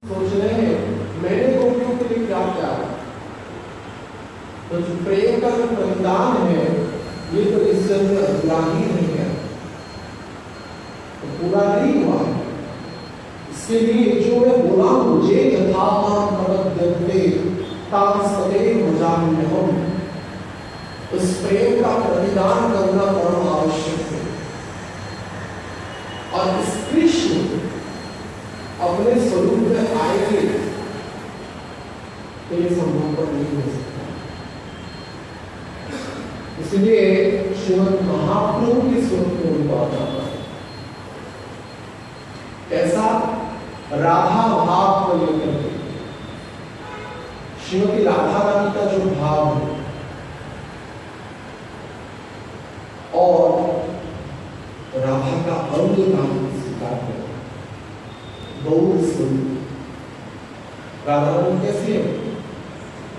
सोच रहे हैं मैंने गोपियों के लिए क्या क्या है। तो जो प्रेम का जो बलिदान है ये तो इस जन्म में अधूरा ही नहीं है, तो पूरा नहीं हुआ। इसके लिए जो मैं बोला मुझे उस प्रेम का प्रतिदान करना परम आवश्यक है। और इस कृष्ण अपने स्वरूप में आएंगे तो ये संभव नहीं हो सकता। इसलिए श्रीमद् महाप्रभु के स्वरूप में उनको आता है। कैसा? राधा भाव को लेकर के श्रीमती राधा रानी का जो भाव है और राधा का अंग नाम स्वीकार करें, गौर स्वरूप। राधा रानी कैसी है?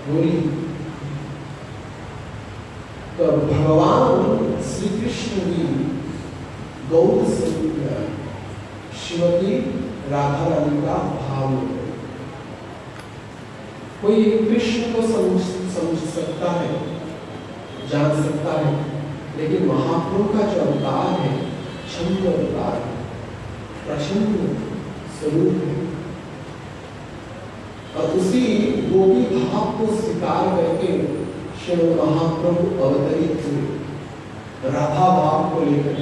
बोली तो भगवान श्री कृष्ण की गौर स्वरूप है, श्रीमती राधा रानी का भाव है। कोई कृष्ण को समझ सकता है, जान सकता है, लेकिन महाप्रभु का जो अवतार है छंद अवतार है, प्रसन्न स्वरूप है। और उसी गोपी भाव को स्वीकार करके श्री महाप्रभु अवतरित हुए राधा भाव को लेकर।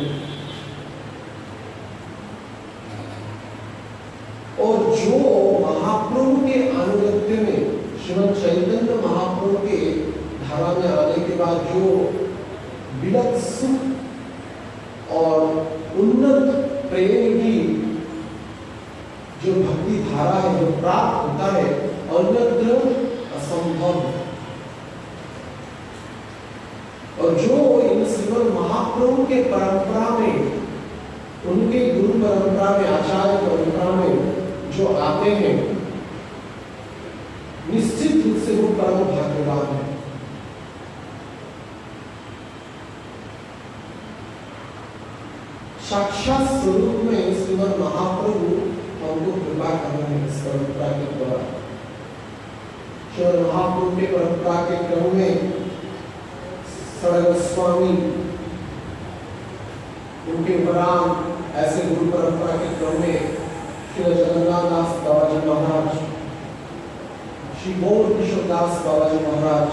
और जो महाप्रभु के अनुगत्य में श्रीमद् चैतन्य महाप्रभु के धारा में आने के बाद जो विलक सुख और उन्नत प्रेम की जो भक्ति धारा है जो प्राप्त होता है अन्यत्र असंभव। और जो इन श्रीमद् महाप्रभु के परंपरा में, उनके गुरु परंपरा में, आचार्य परंपरा में जो आते हैं, निश्चित रूप से वो परम भाग्यवान है। साक्षात स्वरूप में श्रीमद् महाप्रभु हमको कृपा कर रहे हैं इस परंपरा के द्वारा। श्रीमद् महाप्रभु के परंपरा के क्रम में सड़क गोस्वामी, उनके उपरांत ऐसे गुरु परंपरा के क्रम में श्री जगन्नाथ दास बाबाजी महाराज, श्री गौर किशोर दास बाबाजी महाराज,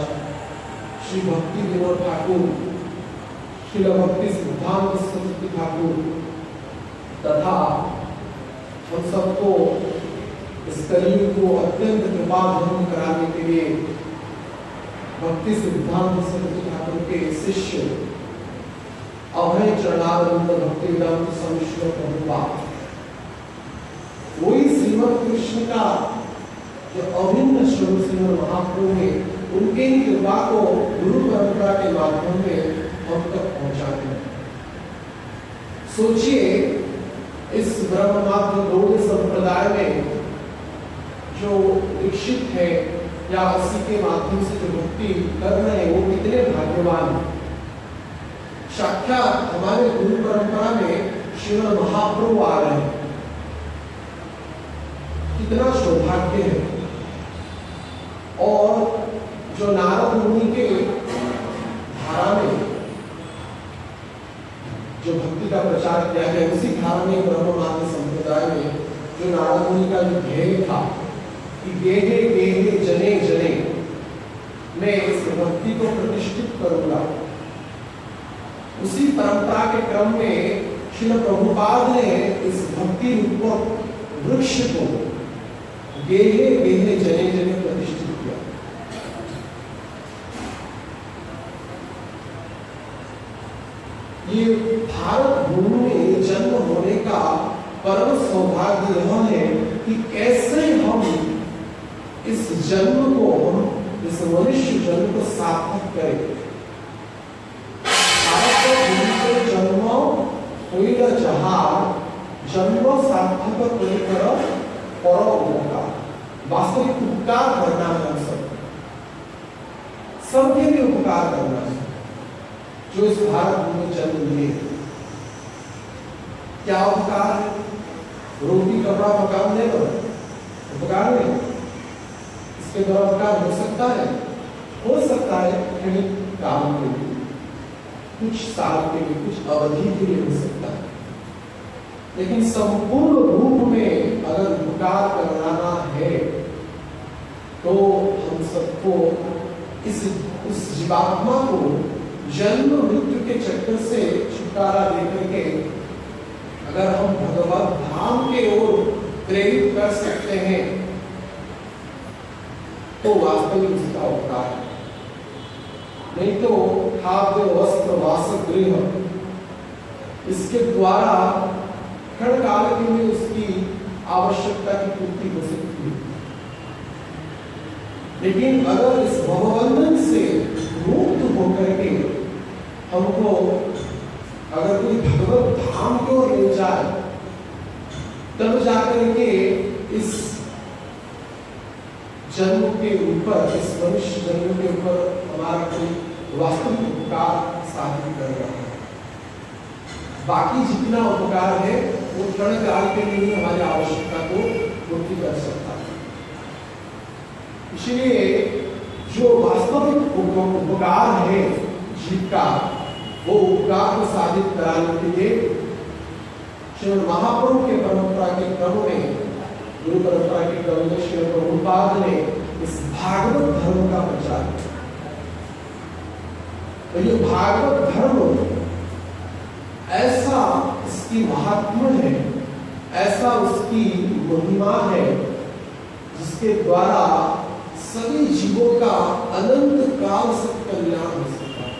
श्री भक्ति विनोद ठाकुर, श्री भक्ति सिद्धांत सरस्वती ठाकुर तथा हम सबको इस कलयुग को अत्यंत कृपा धर्म कराने के लिए भक्ति सिद्धांत सरस्वती ठाकुर के शिष्य अभय चरणारविंद भक्ति वेदांत स्वामी श्री प्रभुपाद, वही श्रीमद् कृष्ण का जो अभिन्न स्वरूप श्रीमद् महाप्रभु है, उनके ही कृपा को गुरु परंपरा के माध्यम में हम तक पहुंचाते हैं। सोचिए इस ब्रह्ममात्र गौड़ संप्रदाय में जो दीक्षित है या उसी के माध्यम से जो भक्ति कर रहे हैं वो कितने भाग्यवान हैं। साक्षात हमारे गुरु परंपरा में श्रीमद् महाप्रभु आ रहे हैं, कितना सौभाग्य है। और जो नारद मुनि के धारा में जो भक्ति का प्रचार किया गया, उसी धारा में ब्रह्ममात्र संप्रदाय में जो नारद मुनि का जो ध्येय था कि गेहे गेहे जने जने मैं इस भक्ति को प्रतिष्ठित करूंगा, उसी परंपरा के क्रम में श्रील प्रभुपाद ने इस भक्ति रूप वृक्ष को गेहे गेहे जने जने प्रतिष्ठित किया। ये भारत भूमि में जन्म होने का परम सौभाग्य यह है कि कैसे हम इस जन्म को, हम इस मनुष्य जन्म को सार्थक करें। जन्म होइल जहां जन्म सार्थक कर पर उपकार, वास्तविक उपकार करना है। हम सबके लिए उपकार करना है जो इस भारत भूमि में जन्म लिए। क्या उपकार है? रोटी कपड़ा मकान देना, उपकार नहीं, इसके द्वारा उपकार हो सकता है कहीं काम के लिए, कुछ साल के लिए, कुछ अवधि के लिए हो सकता है, लेकिन संपूर्ण रूप में अगर उपकार कराना है तो हम सबको उस जीवात्मा को जन्म मृत्यु के चक्कर से छुटकारा देकर के अगर हम भगवत धाम के ओर प्रेरित कर सकते हैं तो वास्तविक उसका उपकार है। नहीं तो खाद्य वस्त्र वासगृह इसके द्वारा क्षण काल के लिए उसकी आवश्यकता की पूर्ति हो सकती है, लेकिन अगर इस भवबंधन से मुक्त होकर के हमको अगर कोई भगवत धाम की ओर ले जाए तब जाकर के इस जन्म के ऊपर, इस मनुष्य जन्म के ऊपर हमारा कोई वास्तविक उपकार साधित कर रहा है। बाकी जितना उपकार है वो क्षण काल के लिए हमारी आवश्यकता को पूर्ति कर सकता है। इसलिए जो वास्तविक उपकार है जीव का, वो उपकार को साधित कराने के लिए श्रीमद् महाप्रभु के परंपरा के क्रम में, गुरु परंपरा के क्रम में श्री प्रभुपाद ने इस भागवत धर्म का प्रचार किया। तो ये भागवत धर्म ऐसा इसकी महात्म्य है, ऐसा उसकी महिमा है, जिसके द्वारा सभी जीवों का अनंत काल से कल्याण हो सकता है।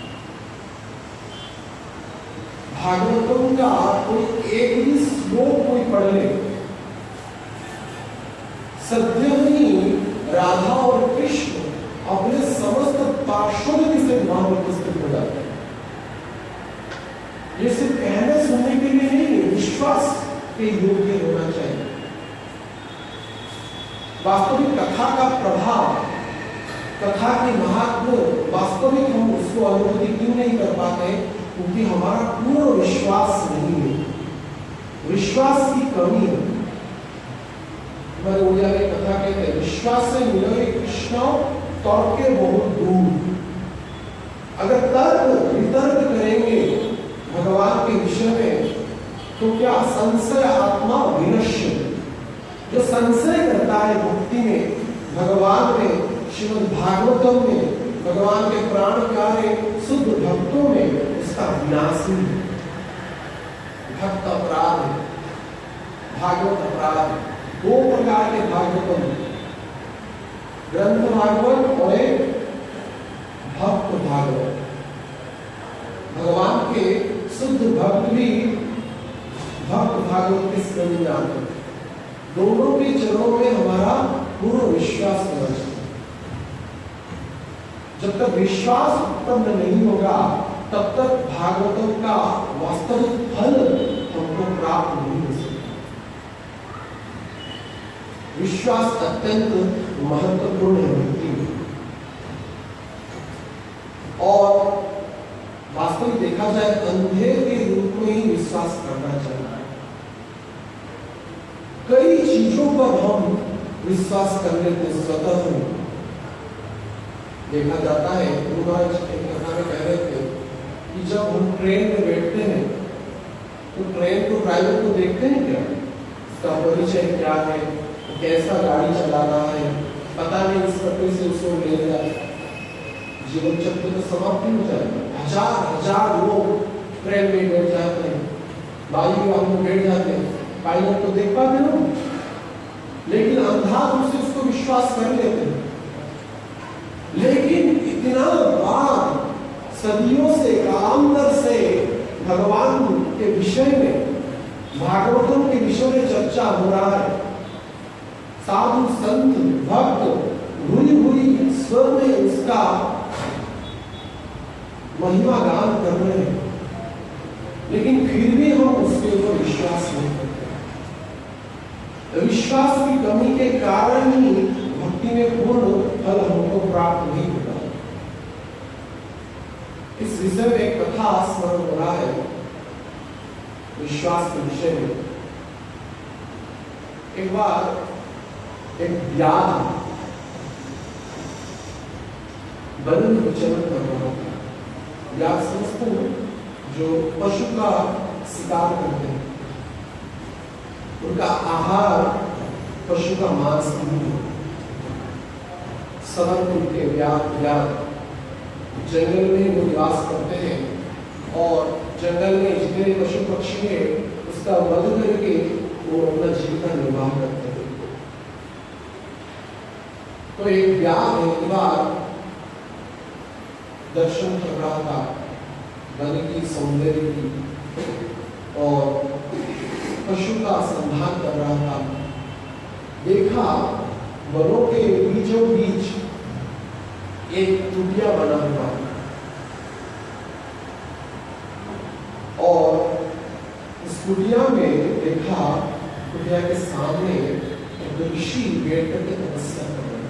भागवतों का कोई एक भी श्लोक कोई पढ़ ले, सद्य ही राधा और कृष्ण अपने समस्त पार्श्वों के से वहां उपस्थित हो जाते हैं। ये सिर्फ कहने सुनने के लिए नहीं, विश्वास के योग्य होना चाहिए। वास्तविक कथा का प्रभाव, कथा के महात्म्य वास्तविक हम उसको अनुभूति क्यों नहीं कर पाते? क्योंकि हमारा पूर्ण विश्वास नहीं है, विश्वास की कमी है। हमारे ओडिया में कथा कहते हैं, विश्वास से मिले कृष्ण तर्क के बहुत दूर। अगर तर्क वितर्क करेंगे भगवान के विषय में तो क्या संशय आत्मा विनश्य, जो संशय करता है भक्ति में, भगवान में, श्रीमद् भागवतम में, भगवान के प्राण प्यारे शुद्ध भक्तों में, उसका विनाश ही है। भक्त अपराध है, भागवत अपराध है। दो प्रकार के भागवतम, ग्रंथ भागवत और एक भक्त भागवत। भगवान के शुद्ध भक्त भी भक्त भागवत के श्रेणी में आते हैं। दोनों के चरणों में हमारा पूर्ण विश्वास होना चाहिए। जब तक विश्वास उत्पन्न नहीं होगा तब तक भागवतों का वास्तविक फल हमको प्राप्त नहीं हो सकता। विश्वास अत्यंत महत्वपूर्ण है भक्ति में। और वास्तविक देखा जाए अंधे के रूप में ही विश्वास करना चाहिए। कई चीजों पर हम विश्वास करने के स्वतः हैं। देखा जाता है, गुरु महाराज एक कथा में कह रहे थे कि जब हम ट्रेन में बैठते हैं तो ट्रेन को, ड्राइवर को देखते हैं क्या, उसका परिचय क्या है, कैसा गाड़ी चलाना है, पता नहीं इस पटरी से उसको ले जाए, जीवन चक्र तो समाप्त हो जाएगा। हजार लोग ट्रेन में बैठ जाते हैं, वायु विमान में बैठ जाते हैं, पायलट तो देख पाते हो, लेकिन अंधा रूप से उसको विश्वास कर लेते हैं। लेकिन इतना बार सदियों से, कालांतर से भगवान के विषय में, भागवतों के विषय में चर्चा हो रहा है। साधु संत भक्त भूरी भूरी स्वर में उसका महिमा गान कर रहे हैं, लेकिन फिर भी हम उसके ऊपर विश्वास नहीं करते। विश्वास की कमी के कारण ही भक्ति में पूर्ण फल हमको प्राप्त नहीं होता। इस विषय में एक कथा स्मरण हो रहा है, विश्वास के विषय में। एक बार एक व्याध वन में विचरण कर रहा था। व्याध समझते हैं जो पशु का शिकार करते हैं, उनका आहार पशु का मांस नहीं है। सवन उनके व्याध जंगल में वो निवास करते हैं और जंगल में जितने पशु पक्षी है उसका वध करके वो अपना जीविका निर्वाह करते हैं। तो एक व्याध एक बार दर्शन कर रहा था वन की सौंदर्य की और पशु का संधान कर रहा था। देखा वनों के बीचों बीच एक कुटिया बना हुआ और इस कुटिया में देखा, कुटिया के सामने एक ऋषि बैठ करके तपस्या कर रहे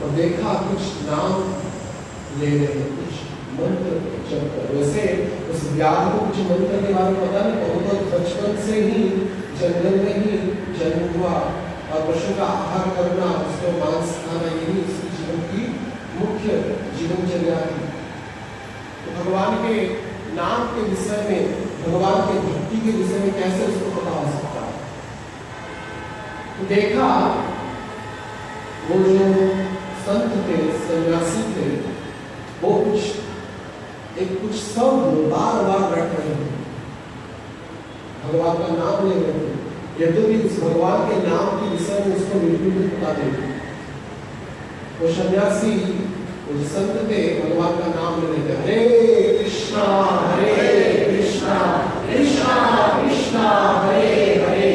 और देखा कुछ नाम ले रहे हैं, कुछ मंत्र जप कर। वैसे उस व्याध को कुछ मंत्र के बारे में पता नहीं, बहुत बचपन से ही जंगल में ही जन्म हुआ और पशु का आहार करना, उसको मांस खाना, यही उसकी जीवन की मुख्य जीवनचर्या थी। तो भगवान के नाम के विषय में, भगवान के भक्ति के विषय में कैसे उसको पता हो सकता है। तो देखा वो जो संत थे, सन्यासी थे, वो कुछ शब्द बार बार रट रहे थे, भगवान का नाम ले रहे थे। यद्यपि उस भगवान के नाम के विषय में उसको बिल्कुल भी पता नहीं। वो सन्यासी, वो संत थे, भगवान का नाम ले रहे थे, हरे कृष्णा कृष्णा कृष्णा हरे हरे,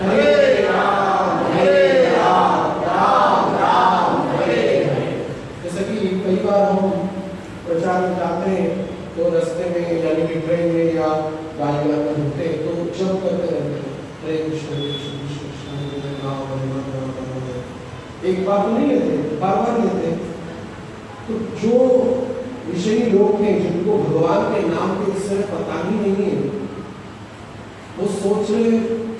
हरे राम राम राम हरे हरे। जैसे कि कई बार हम प्रचार में जाते हैं तो रास्ते में यानी कि ट्रेन में या गाड़ी में घूमते हैं तो जप करते रहते हैं, हरे कृष्ण कृष्ण हरे राम हरे राम। एक बार तो नहीं लेते, बार बार लेते। तो जो विषयी लोग हैं जिनको भगवान के नाम के विषय में पता ही नहीं है, वो सोच रहे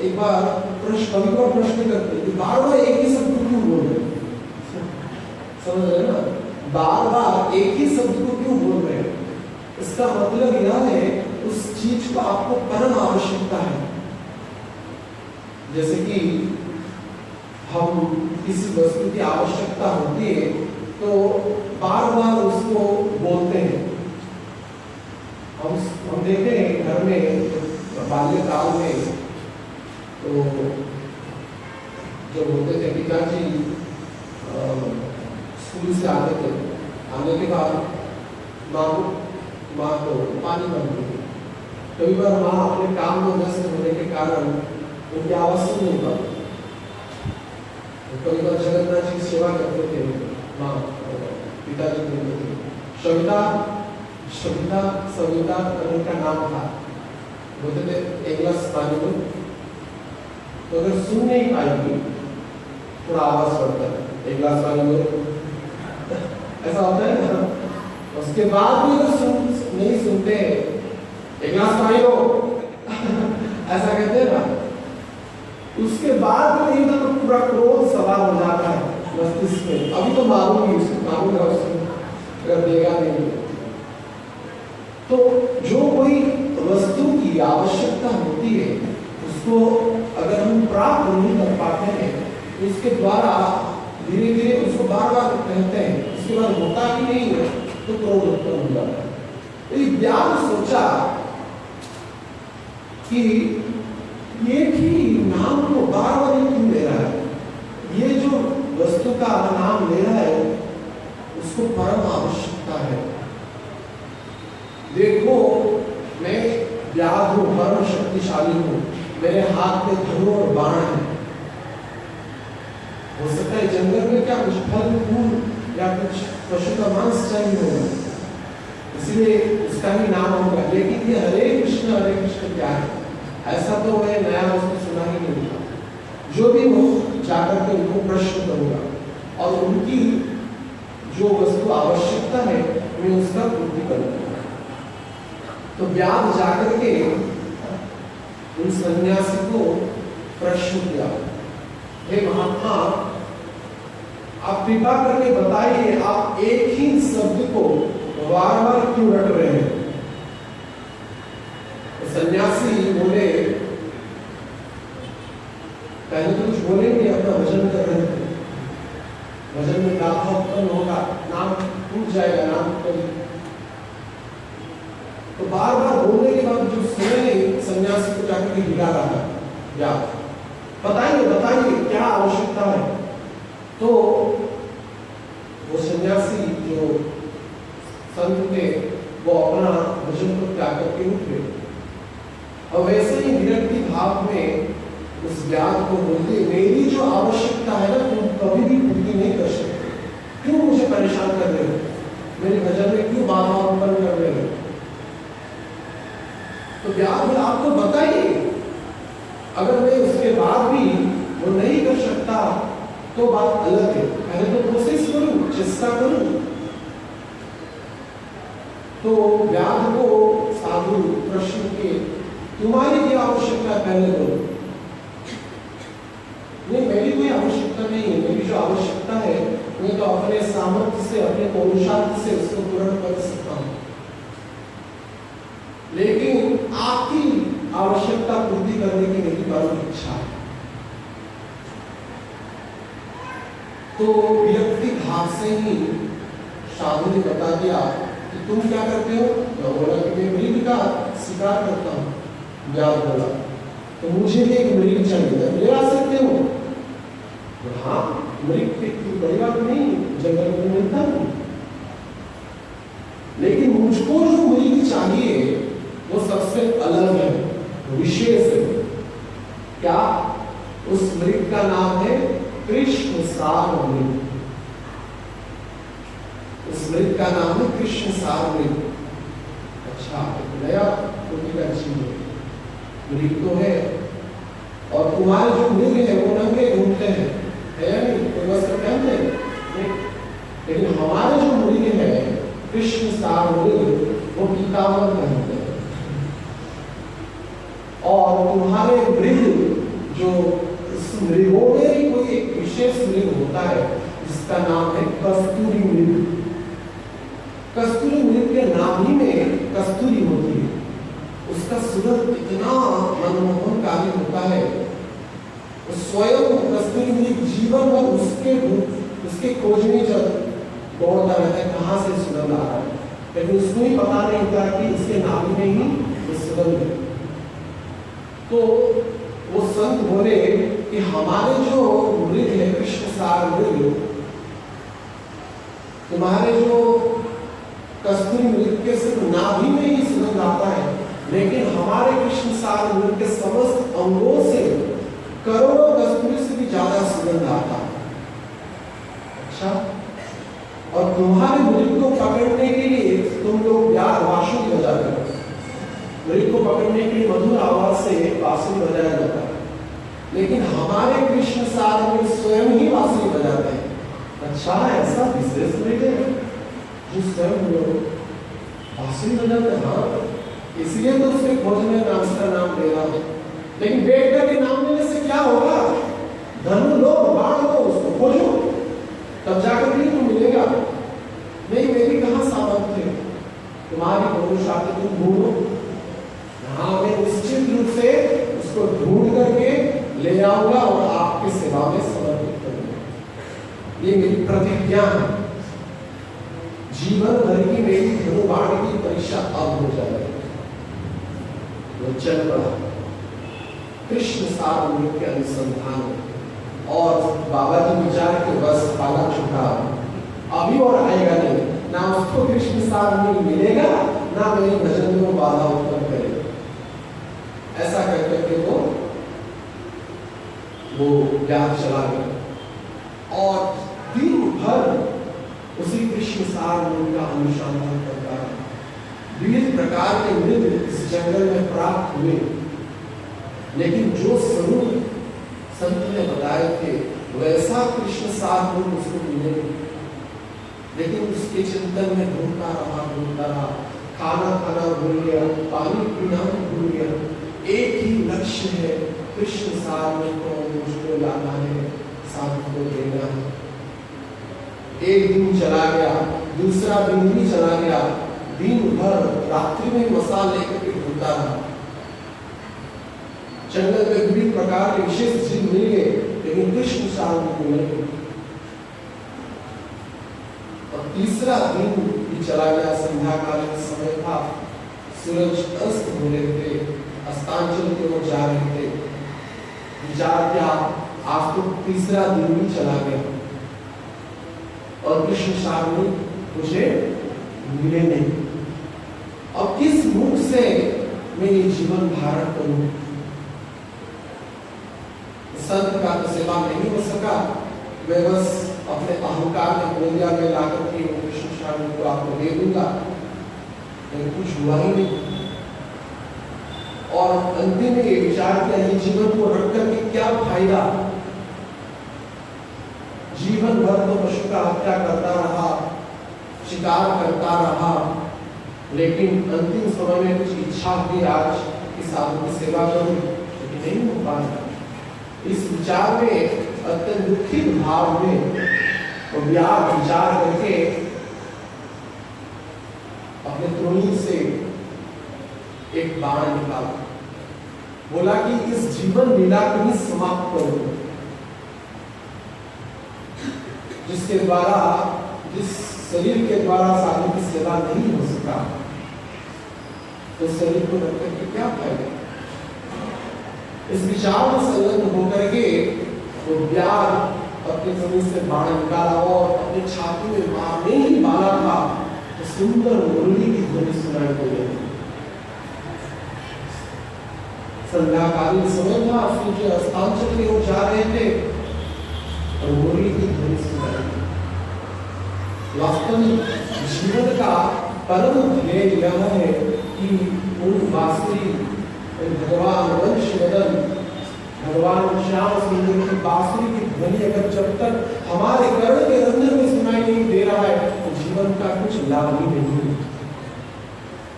एक बार कभी बार प्रश्न करते हैं बार बार एक ही शब्द क्यों बोल रहे, समझ रहे ना, बार बार एक ही शब्द को क्यों बोल रहे हैं। इसका मतलब यह है उस चीज को आपको परम आवश्यकता है। जैसे कि हम किसी वस्तु की आवश्यकता होती है तो बार बार उसको बोलते हैं। हम देखे हैं घर में बाल्यकाल में तो जब होते थे पिताजी स्कूल से आते थे, आने के बाद माँ को पानी मांगती थी। कई बार माँ अपने काम में व्यस्त होने के कारण उनकी आवाज सुन नहीं पाती। कई बार जगन्नाथ जी सेवा करते थे, माँ पिताजी बोलते थे सविता उनका नाम था, बोलते थे एक गिलास पानी दो। तो अगर सुन नहीं पाएगी थोड़ा आवाज बढ़ता है, एक गिलास पानी दो, ऐसा होता है ना। उसके बाद भी अगर नहीं सुनते एक गिलास पानी दो ऐसा कहते हैं ना, उसके बाद नहीं तो पूरा क्रोध सवार हो जाता है मस्तिष्क में। अभी तो मारूंगा उसको अगर देगा नहीं। तो जो कोई वस्तु की आवश्यकता होती है उसको अगर हम प्राप्त नहीं कर पाते हैं तो इसके द्वारा धीरे धीरे उसको बार बार कहते हैं, उसके बाद होता ही नहीं है तो क्रोध उत्पन्न हो जाता है। तो व्याध सोचा कि एक ही नाम को बार बार क्यों ले रहा है, ये जो वस्तु का नाम ले रहा है उसको परम आवश्यकता है। देखो मैं व्याध हूं, परम शक्तिशाली हूं, मेरे हाथ में धनुष और बाण है। हो सकता है जंगल में क्या कुछ फल फूल या कुछ पशु का मांस चाहिए होगा, इसलिए उसका ही नाम होगा। लेकिन ये हरे कृष्ण क्या है, ऐसा तो मैं नया वस्तु सुना ही नहीं था। जो भी हो जाकर के उनको प्रश्न करूंगा और उनकी जो वस्तु आवश्यकता है मैं उसका पूर्ति करूंगा। तो व्याध जाकर के उन सन्यासी को प्रश्न किया, हे महात्मा, आप कृपा करके बताइए, आप एक ही शब्द को बार बार क्यों रट रहे हैं? तो सन्यासी बोले, पहले तो कुछ बोले नहीं, अपना भजन कर रहे थे। भजन में गाथा उत्पन्न होगा, नाम टूट जाएगा, नाम तो बार बार बोलने के बाद जो सुने सन्यासी को जाकर के गिरा रहा है, या बताइए बताइए क्या आवश्यकता है? तो वो सन्यासी जो संत थे वो अपना भजन को त्याग करके उठ गए, और वैसे ही विरक्ति भाव में उस व्याध को बोलते, मेरी जो आवश्यकता है ना, तुम कभी भी पूरी नहीं कर सकते, क्यों मुझे परेशान कर रहे हो, मेरे भजन में क्यों बाधा उत्पन्न कर रहे हो? तो व्याध बोला, आपको बताइए, अगर मैं उसके बाद भी वो नहीं कर सकता तो बात अलग है, पहले तो कोशिश करूं, चेष्टा करूं। तो व्याध को साधु प्रश्न के, तुम्हारी क्या आवश्यकता है, पहले बोलो। नहीं, मेरी कोई आवश्यकता नहीं है, मेरी जो आवश्यकता है मैं तो अपने सामर्थ्य से, अपने पुरुषार्थ से उसको पूर्ण कर सकता हूं, लेकिन आपकी आवश्यकता पूर्ति करने की मेरी परम इच्छा है। तो व्यक्ति भाव से ही साधु ने बता दिया कि तुम क्या करते हो? मैं बोला कि मैं मृग का शिकार करता हूं। व्याध बोला, तो मुझे भी एक मृग चाहिए, ले आ सकते हो? हाँ, मृग की बड़ी बात नहीं, जंगल में मिलता नहीं, लेकिन मुझको जो मृग चाहिए वो सबसे अलग है, विशेष है। क्या? उस मृग का नाम है कृष्ण सार मृग। उस मृग का नाम है कृष्ण सार मृग। अच्छा, नया कोटि का चीज है, मृग तो है, और तुम्हारे जो मृग है वो नंगे घूमते हैं, है या नहीं? कोई वस्त्र पहनते हैं, लेकिन हमारे जो मृग है कृष्ण सार मृग, वो पीताम्बर पहनते हैं। और तुम्हारे मृग जो मृगों में ही कोई एक विशेष मृग होता है जिसका नाम है कस्तूरी मृग। कस्तूरी मृग के नाम ही में कस्तूरी होती है, उसका सुगंध इतना मनमोहनकारी होता है, स्वयं कस्तूरी मृग जीवन भर उसके खोज में जब दौड़ता रहता है कहाँ से सुगंध आ रहा है, लेकिन उसको ही पता नहीं होता कि इसके नाभि में ही सुगंध है। तो वो संत बोले कि हमारे जो मृग है कृष्ण सार मृग, तुम्हारे जो कस्तूरी मृग के सिर्फ नाभि में ही सुगंध आता है, लेकिन हमारे कृष्ण सार मृग के समस्त अंगों से करोड़ों कस्तूरी से भी ज्यादा सुगंध आता है। अच्छा, और तुम्हारे मृग को पकड़ने के लिए तुम लोग बांसुरी बजाते हो, मृग को पकड़ने के लिए मधुर आवाज से बांसुरी बजाया जाता है, लेकिन हमारे कृष्ण सार मृग स्वयं ही बांसुरी बजाते हैं। अच्छा, ऐसा विशेष मृग है जो स्वयं बांसुरी बजाते हैं? हाँ, इसलिए तो उसके खोज में उसका नाम ले रहा हूं, लेकिन बेटा के नाम लेने से क्या होगा? धनु लो, बाण लो, उसको खोजो, तब जाकर भी तुम मिलेगा। नहीं, मेरी कहाँ सामर्थ्य है, तुम्हारी पुरुषार्थ तुम ढूंढो। हाँ, मैं निश्चित रूप से उसको ढूंढ करके ले आऊंगा और आपकी सेवा में समर्पित करूंगा। ये मेरी प्रतिज्ञा है। जीवन भर की मेरी धनुबाण की परीक्षा अब हो जाएगी। वो चल पड़ा कृष्ण सार मृग के अनुसंधान, और बाबा जी विचार के बस पाला चुका, अभी और आएगा नहीं, ना उसको कृष्ण सार मृग मिलेगा, ना मेरे भजन में बाधा उत्पन्न करेगा। ऐसा कहकर के वो ज्ञान चला गया, और दिन भर उसी कृष्ण सार मृग का अनुसंधान करता रहा। विविध प्रकार के मृग इस जंगल में प्राप्त हुए, लेकिन जो स्वरूप संत ने बताए थे वैसा कृष्ण सार मृग उसको मिले, लेकिन उसके चिंतन में ढूंढता रहा, खाना खाना भूल गया, पानी पीना भूल गया। एक ही लक्ष्य है कृष्ण सागर को मुझको लाना है, सागर को देना है। एक दिन चला गया, दूसरा दिन भी चला गया, दिन भर रात्रि में मसाल लेकर के घूमता रहा। जंगल में विभिन्न प्रकार के विशेष जीव मिल गए, लेकिन कृष्ण सागर को मिल गए। और तीसरा दिन भी चला गया, संध्याकालीन समय था, सूरज अस्त हो रहे थे, अस्तांचल की ओर जा रहे थे। विचार किया आज तो तीसरा दिन भी चला गया और कृष्ण सागर मुझे मिले नहीं। अब किस मुख से मैं ये जीवन धारण करूं? संत का तो सेवा नहीं हो सका, मैं बस अपने अहंकार में बोलिया में लाकर के कृष्ण सागर को आपको दे दूंगा, लेकिन कुछ हुआ ही नहीं। और अंतिम में ये विचार किया, ये जीवन को रख करके क्या फायदा? जीवन भर तो पशु का हत्या करता रहा, शिकार करता रहा, लेकिन अंतिम समय में कुछ इच्छा हुई आज कि साधु की सेवा करूं, लेकिन नहीं हो पाया। इस विचार में अत्यंत दुखित भाव में विचार करके अपने त्रोणी से एक बाण निकाला, बोला कि इस जीवन लीला को ही समाप्त करो, जिसके द्वारा, जिस शरीर के द्वारा साधु की सेवा नहीं हो सका, तो शरीर को रख करके क्या फायदा? इस विचार में संलग्न होकर के वो व्याध अपने जमीन से बाण निकाला और अपने छाती में मारने ही वाला था, तो सुंदर मुरली की ध्वनि सुनाई दे रही। संध्याकालीन समय था, सूर्य अस्तांचल की ओर जा रहे थे और मुरली की ध्वनि सुनाई दी। वास्तव में जीवन का परम ध्येय यह है कि उन बांसुरी, भगवान वंशवदन, भगवान श्याम सुंदर की बांसुरी की ध्वनि अगर जब तक हमारे कर्ण के रंध्र में सुनाई नहीं दे रहा है, तो जीवन का कुछ लाभ ही नहीं।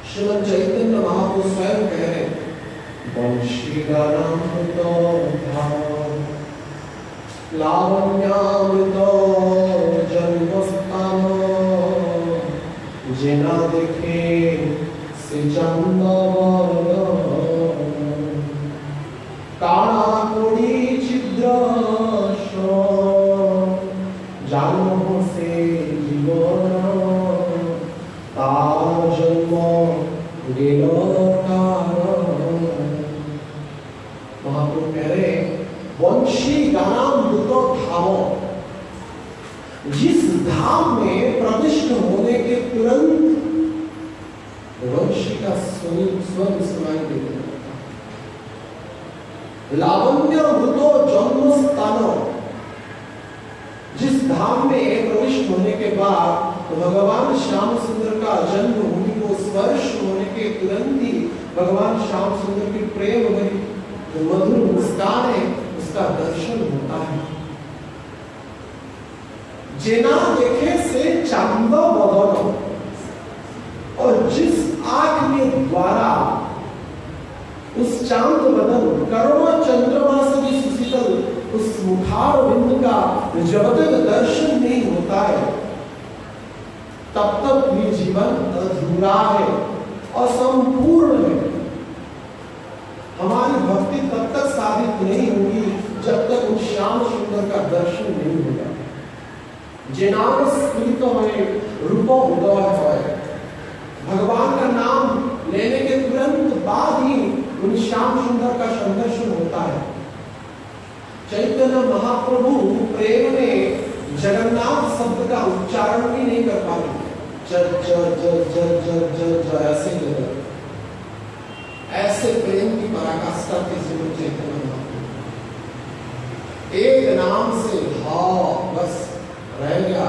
श्रीमद् चैतन्य महाप्रभु स्वयं कह रहे हैं, वंशी गानामृतो लावण्यामृतो जन्मस्थान, जिना देखे से चंदन, काना कोड़ी छिद्र जन्म से जीवन, तार जन्म गेलो महाप्रभु कह रहे वंशी गानामृतो धामो, जिस धाम में प्रविष्ट होने के तुरंत वंशी का स्वर सुनाई देता है। लावण्य मृतो जन्म स्थानो, जिस धाम में प्रविष्ट होने के बाद तो भगवान श्याम सुंदर का जन्म भूमि को स्पर्श होने के तुरंत ही भगवान श्याम सुंदर की प्रेम भरी जो मधुर मुस्कान है उसका दर्शन होता है। जेना देखे से चांद बदन, और जिस आंख के द्वारा उस चांद बदन करोड़ों चंद्रमा से भी सुशीतल उस मुखार बिंदु का जब तक दर्शन नहीं होता है, तब तक ये जीवन अधूरा है, असंपूर्ण है। हमारी भक्ति तब तक साबित नहीं होगी जब तक उस श्याम सुंदर का दर्शन नहीं होगा। जिनाम स्फुरित होए रूपो उदय होए, भगवान का नाम लेने के तुरंत बाद ही उन श्याम सुंदर का संदर्शन होता है। चैतन्य महाप्रभु प्रेम में जगन्नाथ शब्द का उच्चारण भी नहीं कर पाते, ऐसे ऐसे प्रेम की पराकाष्ठा के जीवन चैतन्य महाप्रभु एक नाम से हाँ बस रह गया,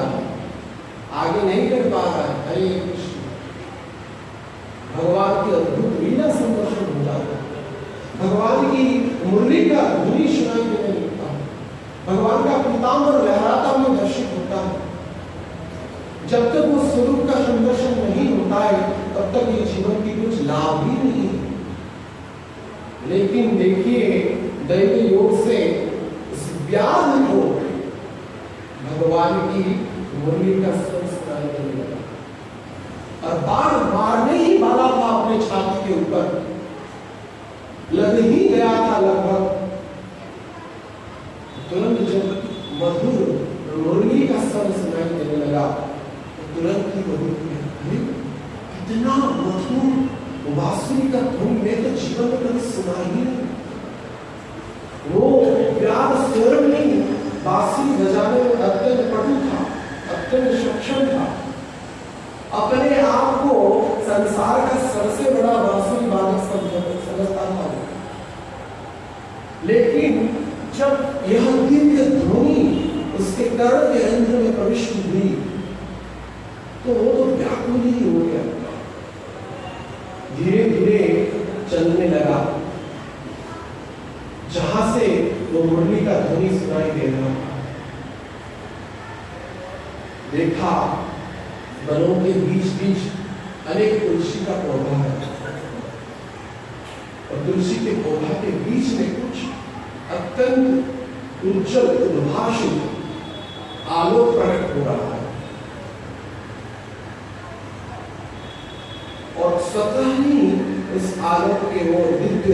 आगे नहीं कर पा रहा है। हरे कृष्ण, भगवान की अद्भुत लीला संदर्शन हो जाता है, भगवान की मुरली का ध्वनि सुनाई देने लगता है, भगवान का पीतांबर लहराता हुआ दर्शित होता है। जब तक वो स्वरूप का संदर्शन नहीं होता है तब तक ये जीवन की कुछ लाभ ही नहीं है। लेकिन देखिए दैवी योग से उस व्याध को भगवान की मुरली का स्वर सुनाई देने लगा और बाण मारने ही वाला था अपने छाती के ऊपर, लग ही गया था लगभग। तुरंत जब मधुर मुरली का स्वर सुनाई देने लगा तो तुरंत ही मधुर, कितना मधुर बांसुरी का धुन में तो जीवन में कभी सुना ही नहीं। वो व्याध स्वयं नहीं बांसुरी बजाने में अत्यंत पटु था, अत्यंत सक्षम था, अपने आप को संसार का सबसे बड़ा बांसुरी वादक समझता था। लेकिन जब यह दिव्य ध्वनि उसके कर्ण के अंदर में प्रविष्ट हुई तो वो तो व्याकुल ही हो गया, धीरे धीरे चलने लगा जहां से वो मुरली का ध्वनि सुनाई दे रहा। देखा वनों के बीच बीच अनेक तुलसी का पौधा है और तुलसी के पौधा के बीच में कुछ अत्यंत उज्जवल उद्भाषित आलोक प्रकट हो रहा है और स्वतः ही इस आलोक के वो दिव्य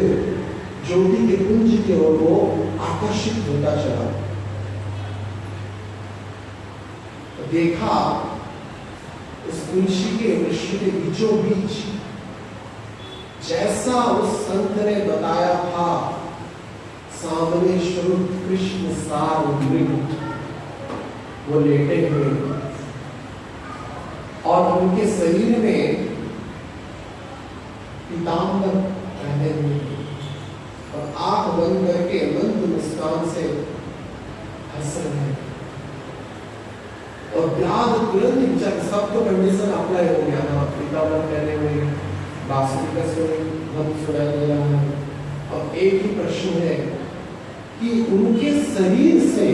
ज्योति के पुंज की ओर वो आकर्षित होता चला। तो देखा उस तुलसी के वृक्ष के बीचों बीच जैसा उस संत ने बताया था, सामने श्री कृष्ण सार मृग वो लेटे हुए और उनके शरीर में पीतांबर पहने हुए और आंख बंद करके मंद मुस्कान से हंस रहे हैं। और व्याध तुरंत सबको कंडीशन अप्लाई हो गया था, पीतांबर पहने हुए, बांसुरी का स्वर सुनाई दे रहा है। अब एक ही प्रश्न है कि उनके शरीर से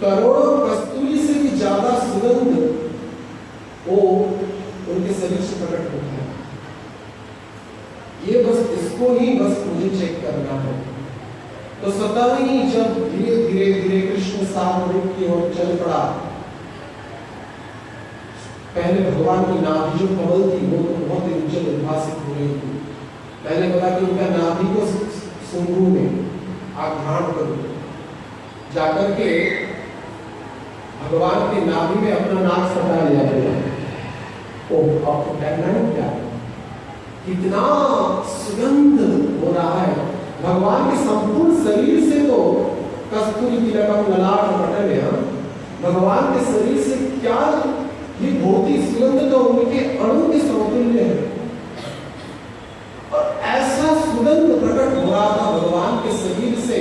करोड़ों कस्तूरी से भी ज्यादा सुगंध वो उनके शरीर से प्रकट होता है। ये बस इसको ही बस मुझे चेक करना है। तो स्वतः ही जब धीरे धीरे धीरे कृष्ण सार मृग की ओर चल पड़ा, पहले भगवान की नाभि जो कमल थी वो तो बहुत ही उज्जवल उद्भासित हो रही थी। मैंने बोला कि उनका नाभि को सुंघू में आघ्राण करो, जाकर के भगवान के नाभि में अपना नाक सटा लिया गया। ओ आपको कहना है क्या, कितना सुगंध हो रहा है। भगवान के संपूर्ण शरीर से तो कस्तूरी तिलक ललाट पटल है, भगवान के शरीर से क्या ये भौती सुगंध तो उनके अणु के समतुल्य है। और ऐसा सुगंध प्रकट हो रहा था भगवान के शरीर से,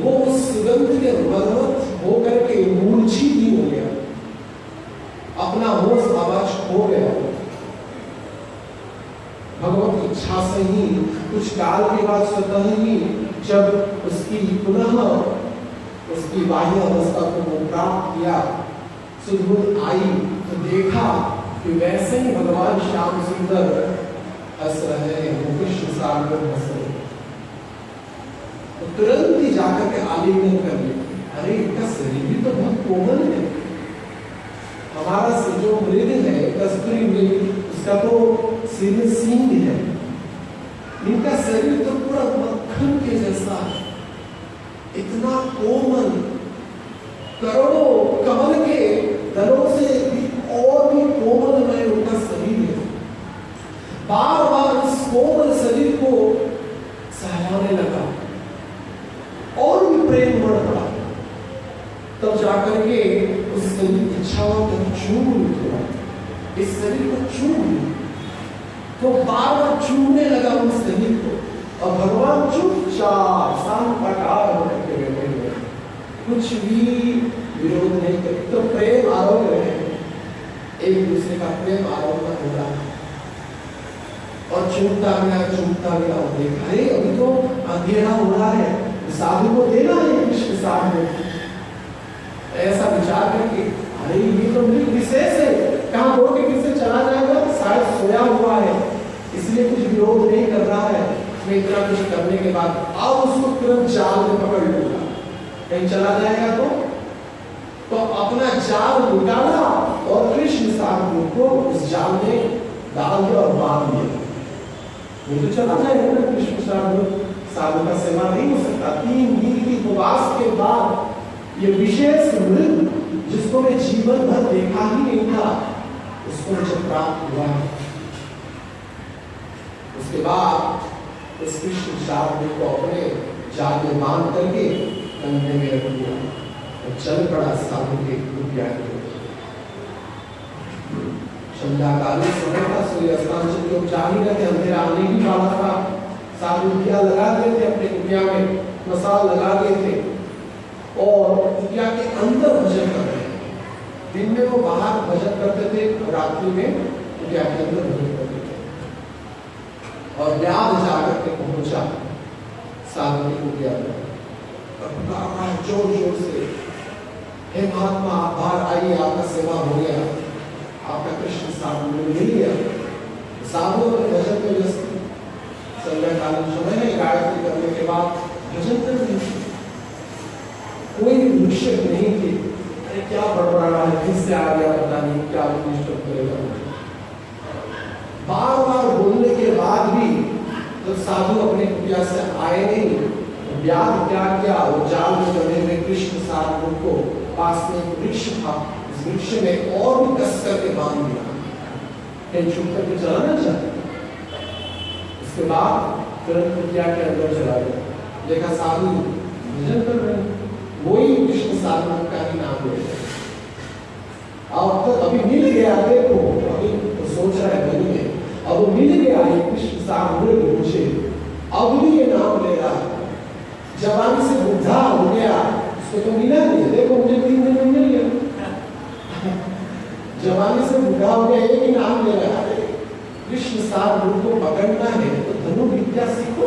वो उस सुगंध के मदमत होकर के मूर्छित ही हो गया, अपना होश आवाज खो गया। भगवत इच्छा से ही कुछ काल के बाद स्वतः ही जब उसकी पुनः उसकी बाह्य अवस्था को प्राप्त किया, सुधबुद्ध आई तो देखा कि वैसे ही भगवान श्याम सुंदर हंस रहे हैं, वो कृष्ण सार में हंस रहे हैं। तो तुरंत ही जाकर के आलिंगन कर लिया। अरे इनका शरीर भी तो बहुत कोमल है, हमारा जो मृग है कस्तूरी मृग, उसका तो सिर सींग है, इनका शरीर तो पूरा मक्खन के जैसा है, इतना कोमल, करोड़ों कमल के दलों से भी और भी कोमलमय उनका शरीर है। बार बार उस कोमल शरीर को सहलाने लगा और भी प्रेम बढ़ पड़ा। तब जाकर के उस शरीर की इच्छाओं को चूम लिया, इस शरीर को चूम, तो बार बार चूमने लगा उस शरीर को। और भगवान चुपचाप शांत प्रकार होकर के बैठे हुए, कुछ भी विरोध नहीं करते। तो प्रेम आरोग्य है, एक दूसरे का प्रेम आरोग्य हो रहा है और चूमता गया और देखा अरे अभी तो अंधेरा हो रहा है, साधु को देना है कृष्ण साथ में। ऐसा विचार करके अरे ये तो मृग विशेष है, कहाँ बोल के किससे चला जाएगा, शायद सोया हुआ है इसलिए कुछ विरोध नहीं कर रहा है, उसमें इतना कुछ करने के बाद अब उसको तुरंत जाल में पकड़ लूंगा, कहीं चला जाएगा तो अपना जाल निकाला और कृष्ण साधु को उस जाल में डाल दिया और बांध दिया। ये तो चला जाएगा ना, कृष्ण साधु का सेवा नहीं हो सकता। 3 दिन की उपवास के बाद ये विशेष मृग जिसको मैं जीवन भर देखा ही नहीं था, उसको मुझे प्राप्त हुआ। उसके बाद उस कृष्ण साधु को अपने जाल में बांध करके कंधे में रख दिया और चल पड़ा साधु के कुटिया की ओर। संध्याकालीन समय था, सूर्यास्तांचल की ओर जा ही रहे थे, अंधेरा आने ही वाला था। साधु दिया लगा दिए थे अपने कुटिया में, मसाल लगा दिए थे और कुटिया के अंदर भजन कर रहे थे। दिन में वो बाहर भजन करते थे, रात्रि में कुटिया के अंदर भजन करते थे। और व्याध जाकर के पहुंचा साधु की कुटिया में, जोर जोर से, हे महात्मा आप बाहर आइए, आपका सेवा हो गया, आपका कृष्ण साधु मिल गया। साधु अपने भजन में व्यस्त, संध्याकालीन समय में गायत्री करने के बाद भजन कर रहे थे। कोई निश्चित नहीं थी, अरे क्या बड़बड़ा रहा है, फिर से आ गया, पता नहीं क्या डिस्टर्ब करेगा। बार बार बोलने के बाद भी जब साधु अपने कुटिया से आए नहीं, व्याध क्या किया, वो जाल में बंधे हुए कृष्ण साधु को पास में एक वृक्ष था, उस वृक्ष में और भी कस करके बांध दिया, कहीं छुप करके चला ना जाए। उसके बाद तुरंत कुटिया के अंदर चला गया, देखा साधु भजन कर रहे हैं, वही कृष्ण साधु का ही नाम ले रहे। अब तो अभी मिल गया, देखो अभी तो सोच रहा है मन में, अब वो मिल गया ये कृष्ण साधु मुझे, अब भी ये नाम ले रहा है। जवानी से बुढ़ा हो गया, उसको तो मिला नहीं, देखो मुझे 3 दिन में मिल गया। जवानी से बुढ़ा हो गया, एक ही नाम ले रहा है। कृष्ण साधु को पकड़ना है तो धनु विद्या सीखो,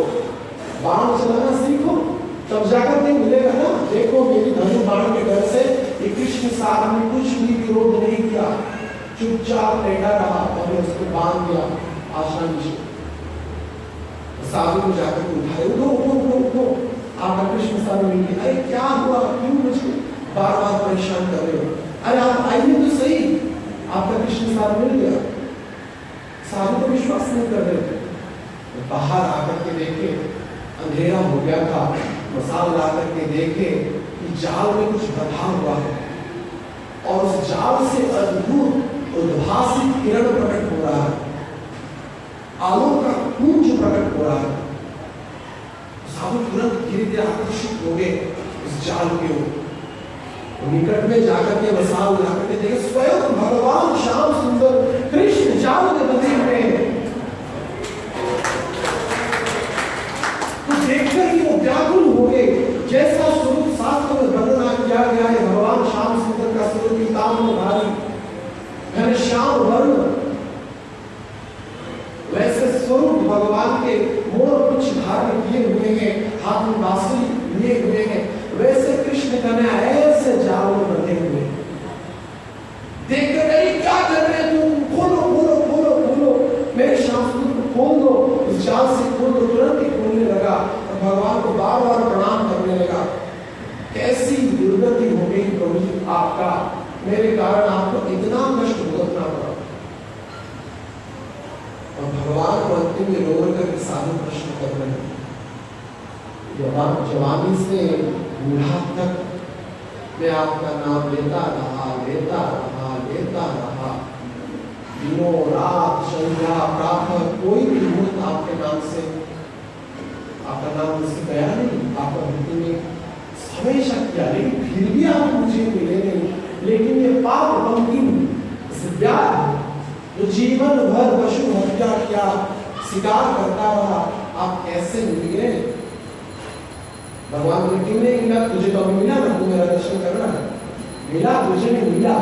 बाण चलाना सीखो, तब जाकर नहीं मिलेगा ना। देखो मेरी धनु बाण के डर से ये कृष्ण साधु ने कुछ भी विरोध नहीं किया, चुपचाप बैठा रहा और उसको बांध दिया आश्रम में। साधु को जाकर उठाए, उठो उठो उठो उठो, आपका कृष्ण साधु मिल गया। अरे क्या हुआ, क्यों मुझे बार बार परेशान कर रहे हो? अरे आप आइए तो सही, आपका कृष्ण साधु मिल गया। साधु तो विश्वास नहीं कर रहे थे। बाहर आकर के देखे, अंधेरा हो गया था, मसाल ला करके देखे कि जाल में कुछ बंधा हुआ है और उस जाल से अद्भुत उद्भासित किरण प्रकट हो रहा है, आलोक का पुंज प्रकट हो रहा है। साधु तुरंत धीरे धीरे आकर्षित हो गए उस जाल के ओर। निकट में जाकर के मसाल लाकर के देखे स्वयं भगवान श्याम सुंदर कृष्ण जाल में बंधे हुए हैं। तो देखकर ही वो व्याकुल हो गए, जैसा स्वरूप शास्त्र में वर्णना किया गया है भगवान श्याम सुंदर का स्वरूप पीताम्बर भारी घनश्याम वर्ण, वैसे स्वरूप भगवान के मोर कुछ धारण किए हुए हैं, हाथ में बांसुरी लिए हुए हैं, वैसे कृष्ण कन्हैया ऐसे जाल में बंधे हुए। देखकर अरे क्या कर रहे हैं तुम, खोलो खोलो खोलो खोलो, मेरे शास्त्र को खोल दो। उस जाल से खोल दो, तुरंत ही खोलने लगा और भगवान को बार बार प्रणाम करने लगा। कैसी दुर्गति हो गई प्रभु जी आपका, मेरे कारण आपको इतना कष्ट भुगतना पड़ा। और भगवान को अंतिम में रो कर साधु प्रश्न कर रहे हैं, जवानी से बूढ़ा तक मैं आपका नाम लेता रहा लेता रहा लेता रहा, दिनों रात संध्या प्रातः कोई भी मुहूर्त आपके नाम से, आपका नाम मुझसे गया नहीं, आपका भक्ति में हमेशा किया, लेकिन फिर भी आप मुझे मिले नहीं। लेकिन ये पाप पंकिन व्याध जो जीवन भर पशु हत्या किया, शिकार करता रहा, आप कैसे मिल गए? भगवान ने क्यों नहीं मिला? तुझे तो अभी मिला ना, तू मेरा दर्शन कर रहा है, मिला तुझे नहीं मिला,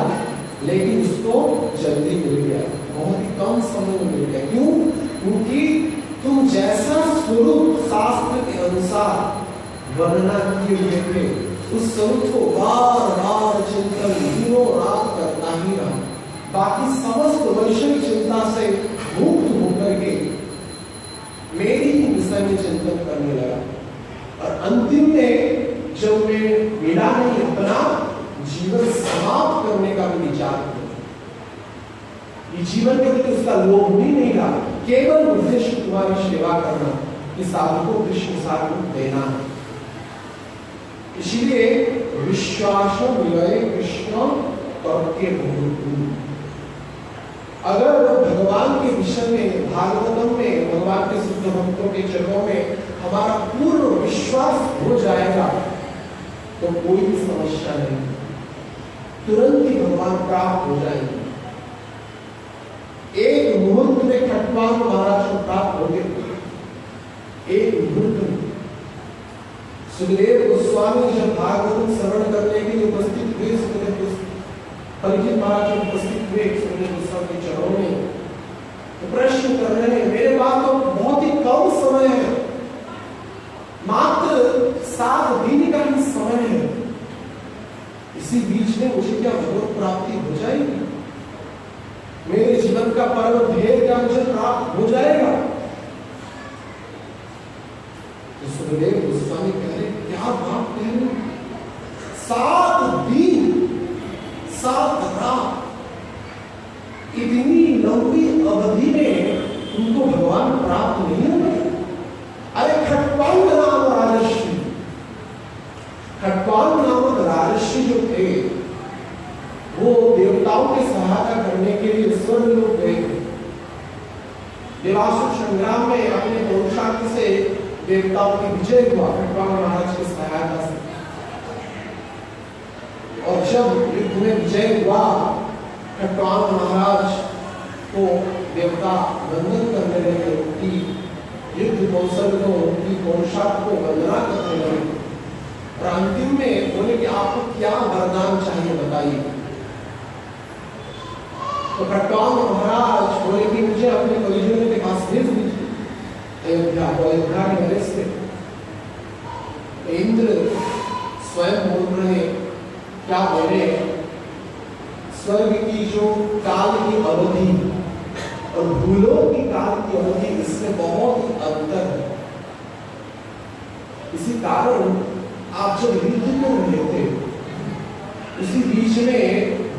लेकिन उसको जल्दी मिल गया, बहुत ही कम समय में मिल गया। क्यों? क्योंकि तुम जैसा स्वरूप शास्त्र के अनुसार वर्णना किए हुए थे, उस स्वरूप को बार बार चिंतन दिनों रात करता ही रहा। बाकी समस्त वैश्विक चिंता से मुक्त होकर के मेरी विषय समय में चिंतन करने लगा और अंतिम में जब मैं मेरा नहीं अपना जीवन समाप्त करने का भी विचार किया। ये जीवन के प्रति उसका लोभ भी नहीं रहा, केवल उद्देश्य तुम्हारी सेवा करना, कि साधु को कृष्ण साधु देना है। इसीलिए विश्वास विलय कृष्ण तर्क अगर भगवान के विषय में भागवतम में भगवान के शुद्ध भक्तों के चरणों में हमारा पूर्ण विश्वास हो जाएगा तो कोई भी समस्या नहीं, तुरंत ही भगवान प्राप्त हो जाएंगे। एक मुहूर्त में खटवान महाराज को प्राप्त हो गए, एक मुहूर्त में। सुखदेव गोस्वामी जब भागवत श्रवण करने के लिए उपस्थित हुए, परीक्षित महाराज उपस्थित हुए सुखदेव गोस्वामी के चरणों में, तो प्रश्न कर रहे हैं, मेरे पास तो बहुत ही कम समय है, मात्र 7 दिन का ही समय है, इसी बीच में मुझे क्या भगवत प्राप्ति हो जाएगी? मेरे जीवन का परम ध्येय क्या मुझे प्राप्त हो जाएगा? तो सुखदेव गोस्वामी कह रहे, क्या बात कह रहे? 7 दिन 7 रात, इतनी लंबी अवधि में तुमको भगवान प्राप्त नहीं होंगे? अरे खटवांग नाम राजर्षि, खटवांग नामक राजर्षि जो थे वो देवताओं की सहायता करने के लिए स्वर्ग लोग गए। देवासुर संग्राम में अपने पुरुषार्थ से देवताओं की विजय हुआ खटवांग महाराज की सहायता से, और जब युद्ध में विजय हुआ खटवांग महाराज को देवता वंदन करने लगे, उनकी युद्ध कौशल को, उनकी पुरुषार्थ को वंदना करने लगे, और अंतिम में बोले कि आपको क्या वरदान चाहिए बताइए। तो खटवांग महाराज बोले कि मुझे अपने परिजनों के पास भेज दीजिए अयोध्या के नरेश से। इंद्र स्वयं बोल रहे, क्या बोले, स्वर्ग की जो काल की अवधि और भूलोक की काल की अवधि, इसमें बहुत ही अंतर है। इसी कारण आप जब युद्ध में रहे थे, उसी बीच में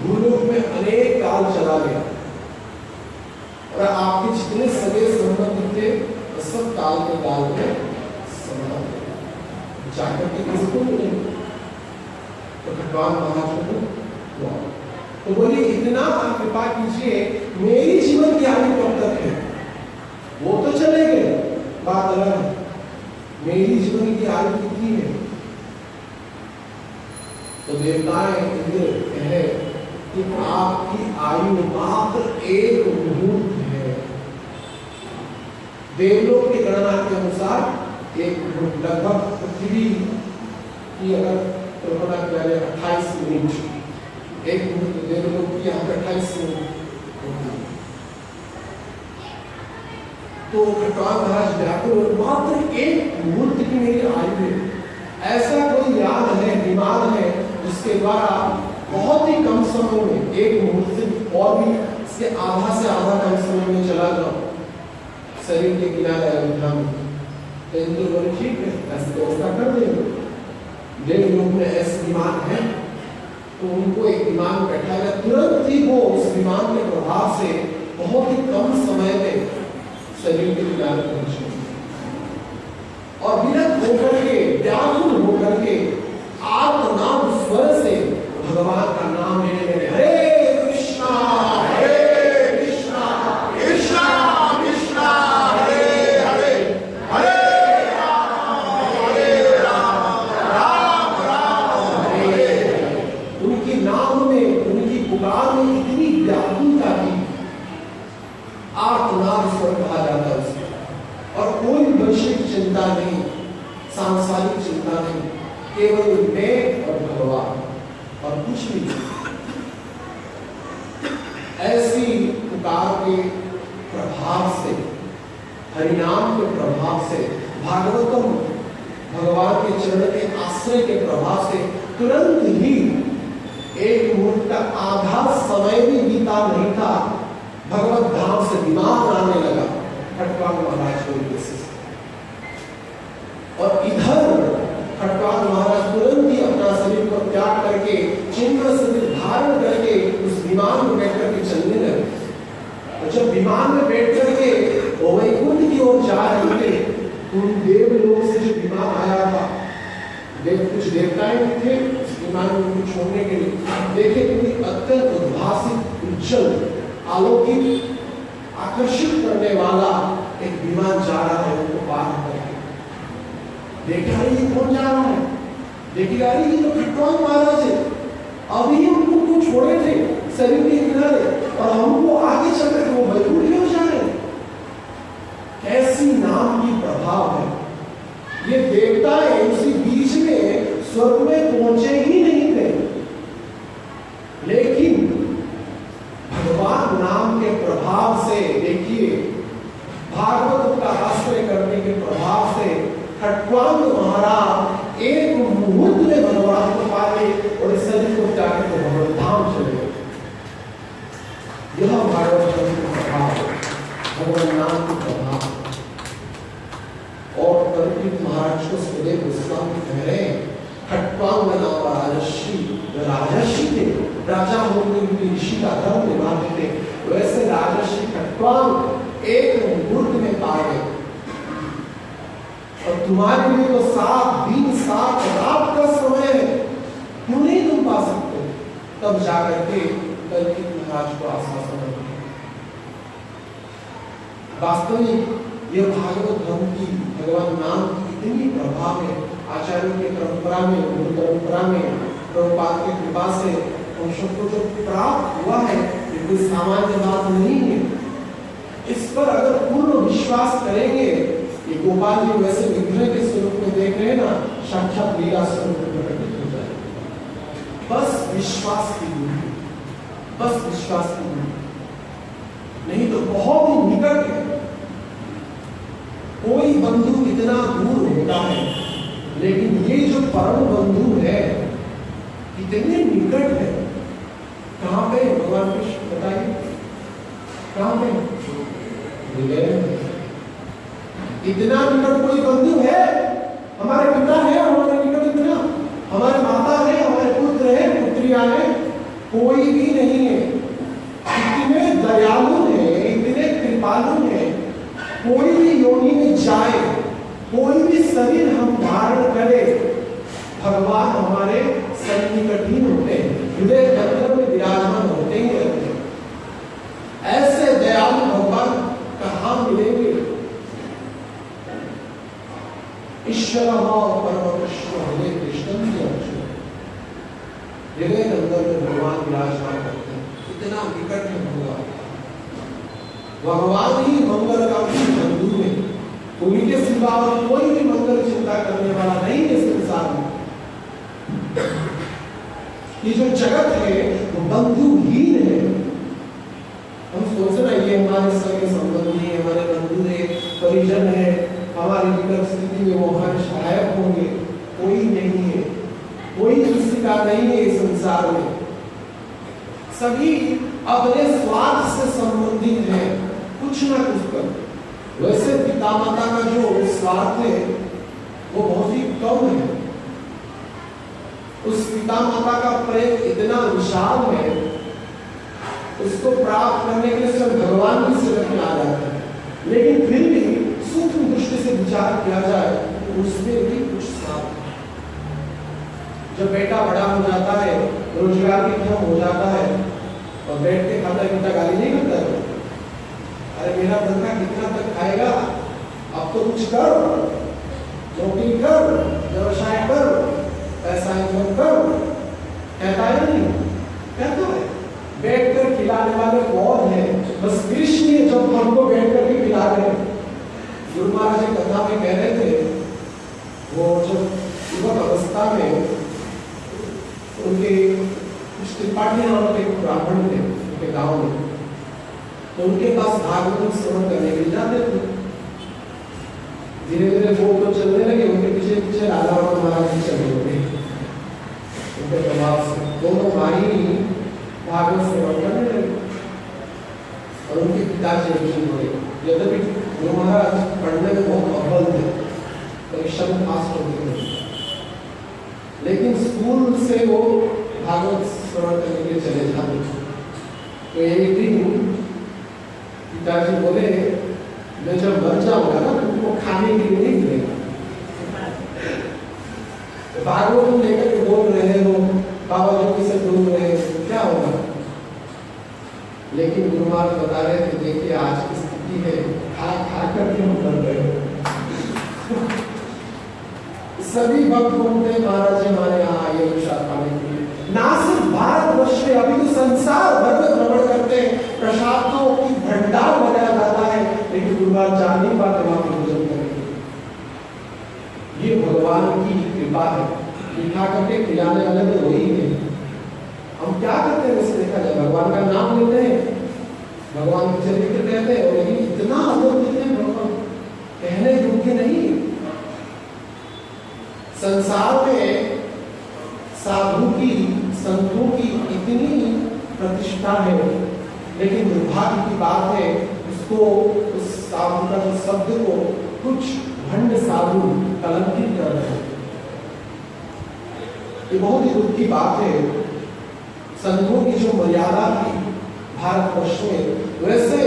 भूलोक में अनेक काल चला गया, और आपके जितने सगे संबंध थे सब काल के काल में समाप्त जाकर के किसको मिले? तो खटवांग महाराज को तो बोलिए, इतना आप कृपा कीजिए, मेरी जीवन की आयु कब तक है? वो तो चले गए, बात अलग है, मेरी जीवन की आयु कितनी है? तो देवताएं इंद्र कहे कि आपकी आयु मात्र 1 मुहूर्त है। देवलोक की गणना के अनुसार 1 मुहूर्त, लगभग पृथ्वी की अगर कल्पना किया जाए 28 मिनट, 1 मुहूर्त देवलोक की यहाँ 28 मिनट। तो खटवांग महाराज व्याकुल, मात्र 1 मुहूर्त की मेरी आयु है। ऐसा कोई याद है, विमान है जिसके द्वारा बहुत ही कम समय में 1 मुहूर्त से और भी इसके आधा से आधा कम समय में चला जाओ शरीर के किनारे अयोध्या में? तो इंद्र बोले ठीक है, ऐसी व्यवस्था कर देंगे। देवलोक में ऐसे विमान है, तो उनको एक विमान बैठाएगा, तुरंत ही वो उस विमान के प्रभाव से बहुत ही कम समय में शरीर के किनारे पहुंचे, और विरक्त होकर के, व्याकुल होकर के, आर्तनाद स्वर से भगवान का नाम लेने लगे, हरे कृष्णा कृष्णा कृष्णा हरे हरे, हरे राम राम राम हरे हरे। उनके नाम में, उनकी पुकार में इतनी व्याकुलता थी, आर्तनाद स्वर कहा जाता है उसको, और कोई वैश्विक चिंता नहीं, सांसारिक चिंता नहीं, केवल मैं और भगवान और कुछ भी। ऐसी पुकार के प्रभाव से, हरिनाम के प्रभाव से, भागवतम भगवान के चरण के आश्रय के प्रभाव से तुरंत ही 1 मुहूर्त का आधा समय भी बीता नहीं था, भगवत धाम से विमान आने लगा खटवांग महाराज को। और इधर खटवाल महाराज तुरंत ही अपना शरीर को त्याग करके चिन्ह शरीर धारण करके उस विमान में बैठ करके चलने लगे। और जब विमान में बैठ करके वैकुंठ की ओर जा रहे थे, उन देवलोक से जो विमान आया था, कुछ देवताएं थे उस विमान को छोड़ने के लिए, देखे कि अत्यंत उद्भासित उज्जवल आलोकित आकर्षित करने वाला एक विमान जा रहा है उनको पार करके। देखा ये कौन जा रहा है, देखिए अरे ये तो खटवाल महाराज है, अभी उनको क्यों छोड़े थे शरीर के किनारे और हमको आगे चल रहे वो वैकुंठ क्यों जा रहे। कैसी नाम की प्रभाव है। ये देवताएं उसी बीच में स्वर्ग में पहुंचे ही नहीं थे, लेकिन भगवान नाम के प्रभाव से, देखिए भागवत का आश्रय करने के प्रभाव से खटवाल महाराज एक मुहूर्त में भगवान को पा गए और इस शरीर को त्याग के भगवान धाम चले गए। यह भागवत का प्रभाव, भगवान नाम का प्रभाव। और परीक्षित महाराज को सुखदेव गोस्वामी कह रहे हैं, खटवाल नाम का राजर्षि थे, राजा होकर ऋषि का धर्म निभाते थे, वैसे राजर्षि खटवाल एक मुहूर्त में पा गए। और तुम्हारे लिए तो 7 दिन 7 रात का समय है, क्यों नहीं तुम पा सकते। तब जाकर के परीक्षित महाराज को आश्वासन दिया। वास्तविक यह भागवत धर्म की, भगवान नाम की इतनी प्रभाव है आचार्यों की परंपरा में, गुरु परंपरा में, प्रभुपाद की कृपा से हम सबको जो प्राप्त हुआ है, ये कोई सामान्य बात नहीं है। इस पर अगर पूर्ण विश्वास करेंगे, ये गोपाल जी वैसे विग्रह के स्वरूप में देख रहे हैं ना, साक्षात लीला स्वरूप में प्रकटित हो जाए। बस विश्वास की दूरी, बस विश्वास की दूरी, नहीं तो बहुत ही निकट है। कोई बंधु इतना दूर होता है, लेकिन ये जो परम बंधु है कितने निकट है। कहां पे भगवान कृष्ण बताइए, कहां पे इतना निकट कोई बंधु है। हमारे पिता है हमारे निकट, इतना हमारे माता है, हमारे पुत्र है, पुत्रियां है, कोई भी नहीं है। इतने दयालु है, इतने कृपालु है। कोई भी योनि में जाए, कोई भी शरीर हम धारण करें, भगवान हमारे सन्निकट ही होते हैं, हृदय अंतर में विराजमान होते ही रहते हैं। ऐसे दयालु भगवान कहाँ मिलेंगे। ईश्वर परम कृष्ण हृदय कृष्ण हृदय अंदर में भगवान विराजमान करते हैं। इतना निकट है भगवान। भगवान ही मंगल का बंधु है, उनके सिवा और कोई भी मंगल चिंता करने वाला नहीं है संसार में। ये जो जगत है वो बंधुहीन है। हम सोचना ये हमारे सगे संबंधी है, हमारे बंधु है, परिजन है, हमारी विकट स्थिति में वो हमारे सहायक होंगे, कोई नहीं है, कोई किसी का नहीं है इस संसार में। सभी अपने स्वार्थ से संबंधित है, कुछ ना कुछ कर। वैसे पिता माता का जो स्वार्थ है वो बहुत ही कम है। उस पिता माता का प्रेम इतना विशाल है, उसको प्राप्त करने के लिए सब भगवान की सेवा में आ जाते हैं। लेकिन फिर भी सूक्ष्म दृष्टि से विचार किया जाए तो उसमें भी कुछ स्वार्थ है। जब बेटा बड़ा हो जाता है, रोजगार भी कम हो जाता है और बैठ के खाता पीता गाली नहीं करता है, अरे मेरा बंदा कितना तक खाएगा, अब तो कुछ कर, नौकरी कर, व्यवसाय कर, पैसा इनकम कर, कहता है नहीं, कहता है। बैठ कर खिलाने वाले कौन है? बस कृष्ण ही जब हमको बैठ कर के खिला रहे हैं। गुरु महाराज जी कथा में कह रहे थे, वो जब युवक अवस्था में उनके कुछ त्रिपाठी नाम के ब्राह्मण थे उनके गांव में, तो उनके पास भागवत श्रवण करने के लिए जाते थे। धीरे धीरे वो तो चलने लगे, उनके पीछे पीछे राधा और महाराज जी चले गए। उनके प्रभाव से दोनों भाई भागवत श्रवण करने लगे और उनके पिताजी हुए। यद्यपि गुरु महाराज पढ़ने में बहुत अव्वल थे, परीक्षा में पास होते थे, लेकिन स्कूल से वो भागवत श्रवण करने के लिए चले जाते थे। तो एक दिन पिताजी बोले, मैं जब मर जाऊंगा ना तो तुमको खाने के लिए नहीं मिलेगा। भागवत तुम लेकर के बोल रहे हो, बाबा जी से बोल रहे हो, क्या होगा? लेकिन गुरु महाराज बता रहे थे, देखिए आज की स्थिति है, खा करके हम कर रहे हो। सभी भक्त घूमते महाराज जी हमारे यहाँ आइए प्रसाद पाने के लिए। ना सिर्फ भारतवर्ष में, अभी तो संसार भर में भ्रमण करते हैं, प्रसादों की भंडार बनाया जाता है, लेकिन गुरु महाराज जा नहीं पाते वहां पर भोजन करेंगे। ये भगवान की कृपा है, लिखा करके खिलाने वाले तो वही है। हम क्या करते हैं वैसे देखा जाए, भगवान का नाम लेते हैं, भगवान के चरित्र कहते हैं, और लेकिन इतना आदर देते हैं भगवान, कहने योग्य नहीं। संसार में साधु की, संतों की इतनी प्रतिष्ठा है, लेकिन दुर्भाग्य की बात है उसको, उस साधु का जो शब्द को कुछ भंड साधु कलंकित कर रहे हैं। ये बहुत ही दुख की बात है। संतों की जो मर्यादा थी भारतवर्ष में, वैसे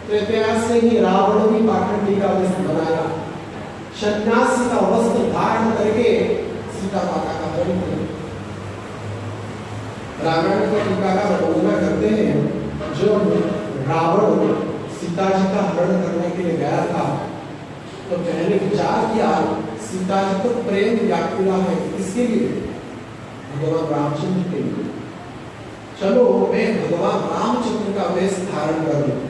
त्रेता से ही रावण भी पाखंडी का वेश बनाया, सन्यासी का वस्त्र धारण करके सीता माता का हरण किया। रामायण का टीकाकार वर्णन करते हैं, जो रावण सीता जी का हरण करने के लिए गया था, तो पहले विचार किया सीता जी को प्रेम व्याकुला है, किसके लिए? भगवान रामचंद्र के लिए। चलो मैं भगवान रामचंद्र का वेश धारण कर लूं।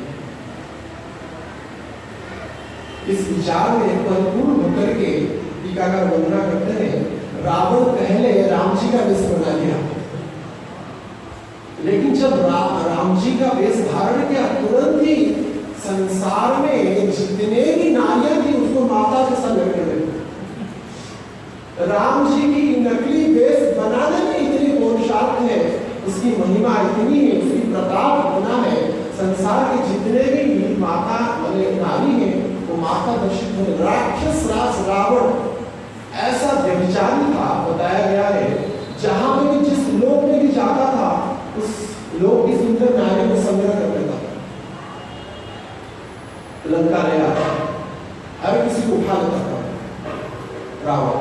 इस विचार में परिपूर्ण होकर के टीकाकार वर्णना करते हैं, रावण पहले राम जी का वेश बना लिया, लेकिन जब राम जी का वेश धारण किया, तुरंत ही संसार में जितने भी नारियां थी उसको माता जैसा लगने लगी। राम जी की नकली वेश बनाने में इतनी पुरुषार्थ है, उसकी महिमा इतनी है, उसकी प्रताप इतना है, संसार के जितने भी माता नारी हैं वो माता दर्शित हो। राक्षस राज रावण ऐसा व्यभिचारी था, बताया गया है, जहां पे भी जिस लोक में भी जाता था उस लोक की सुंदर नारियों को संग्रह कर लेता था, लंका ले आता, हर किसी को उठा लेता था रावण।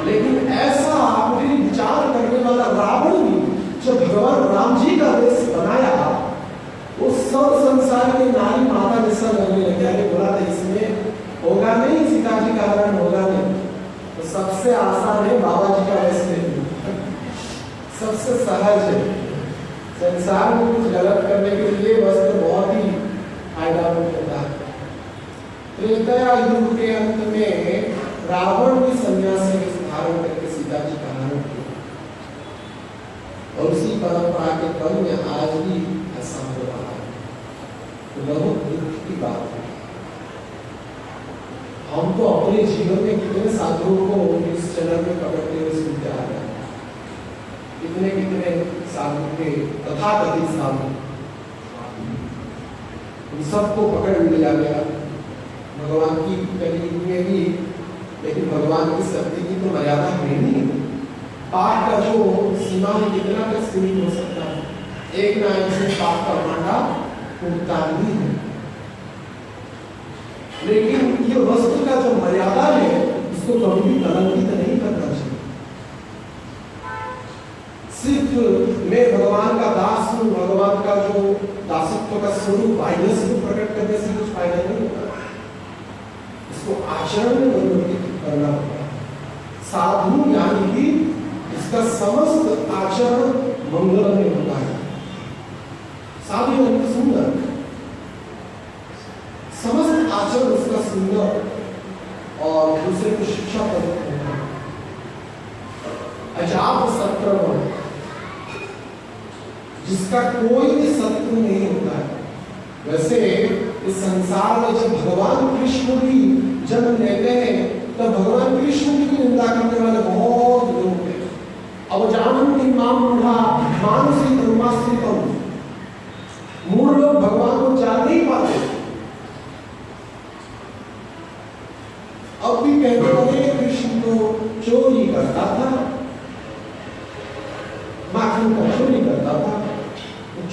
लेकिन ऐसा अपने विचार करने वाला रावण भी जब भगवान राम जी का वेश बनाया, उस सब संसार के नारी माता जैसा लगने लगे। आगे बोला था इसमें होगा नहीं, सीता जी का हरण होगा नहीं, तो सबसे आसान है बाबा जी का वेश लेना, सबसे सहज है। संसार में कुछ गलत करने के लिए वस्त्र बहुत ही फायदेमंद होता है। त्रेता युग के अंत में रावण भी सन्यासी के धारण करके सीता जी का हरण किया, और उसी परंपरा के क्रम में आज भी ऐसा हो रहा है। तो बहुत दुख की बात है। हम तो अपने जीवन में कितने साधुओं को इस चैनल में पकड़ते हुए सुनते आ रहे हैं, कितने कितने साधु के तथाकथित साधु, उन सबको पकड़ लिया गया भगवान की कलियुग में भी। लेकिन भगवान की शक्ति की तो मर्यादा है नहीं, पाठ का जो सीमा है कितना तक सीमित हो सकता है, एक ना एक से पाप का भांडा फूटता ही है। लेकिन ये वस्तु का जो मर्यादा है उसको कभी भी कलंकित नहीं करना चाहिए। सिर्फ मैं भगवान का दास हूँ, भगवान का जो दासत्व का स्वरूप बाह्य को प्रकट करने से कुछ फायदा नहीं होता, इसको आचरण में परिवर्तित करना होगा। साधु यानी कि इसका समस्त आचरण मंगलमय होता है। साधु यानी सुंदर, समस्त आचरण उसका सुंदर और दूसरे को शिक्षा प्रदान करता है। अजात शत्रु, जिसका कोई भी शत्रु नहीं होता है। वैसे इस संसार में जब भगवान कृष्ण भी जन्म लेते हैं तब भगवान कृष्ण की भी निंदा करने वाले बहुत लोग थे। अब जानती मां मूढ़ा मानसी धर्मास्त्रितम, मूढ़ लोग भगवान को जान नहीं पाते। अब भी कहते थे कृष्ण तो चोरी करता था, माखन का चोरी करता था।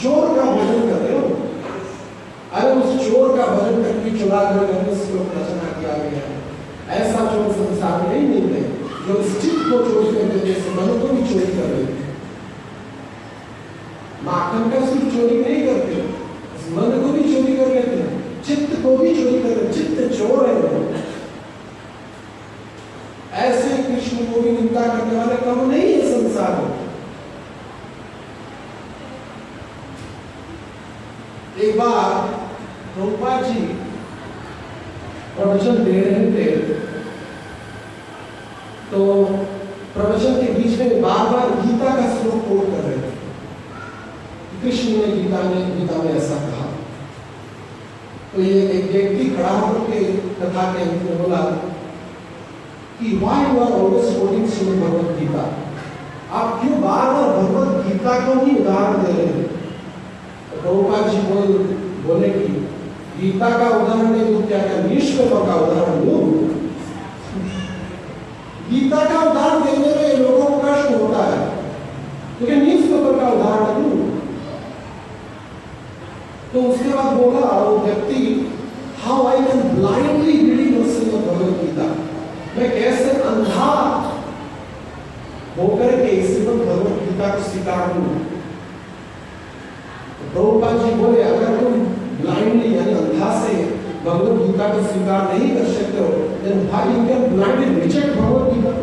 चोर का भोजन कर रहे हो, अरे उस चोर का भोजन करके चुरा कर श्लोक रचना किया गया है। ऐसा चोर संसार में नहीं मिलते जो इस चित्त को चोरी कर देते, इस मन को भी चोरी कर देते। माखन का सिर्फ चोरी नहीं करते, इस मन को भी चोरी कर लेते हैं, चित्त को भी चोरी कर लेते, चित्त चोर है। ऐसे कृष्ण को भी निंदा करने वाले कम नहीं है संसार में। एक बार प्रभुपाद जी प्रवचन दे रहे थे, तो प्रवचन के बीच में बार बार गीता का श्लोक कोट कर रहे थे। कृष्ण ने गीता में ऐसा कहा। तो ये एक व्यक्ति खड़ा होकर कथा के अंत में बोला कि why you are always quoting Shrimad Bhagavad Gita, आप क्यों बार बार भगवद गीता को ही उदाहरण दे रहे हैं। प्रभुपाद जी बोले कि गीता का उदाहरण नहीं तो क्या क्या न्यूज़पेपर का उदाहरण दो। गीता का उदाहरण देने में लोगों को कष्ट होता है, लेकिन न्यूज़पेपर का उदाहरण दूं। तो उसके बाद बोला वो व्यक्ति, how I can blindly reading Shrimad Bhagavad Gita, मैं कैसे अंधा होकर के श्रीमद् भगवद गीता को स्वीकार करूं। प्रभुपाद जी बोले, अगर तुम ब्लाइंडली यानी अंधा से भगवद गीता को स्वीकार नहीं कर सकते हो, then why you can blindly reject Bhagavad Gita.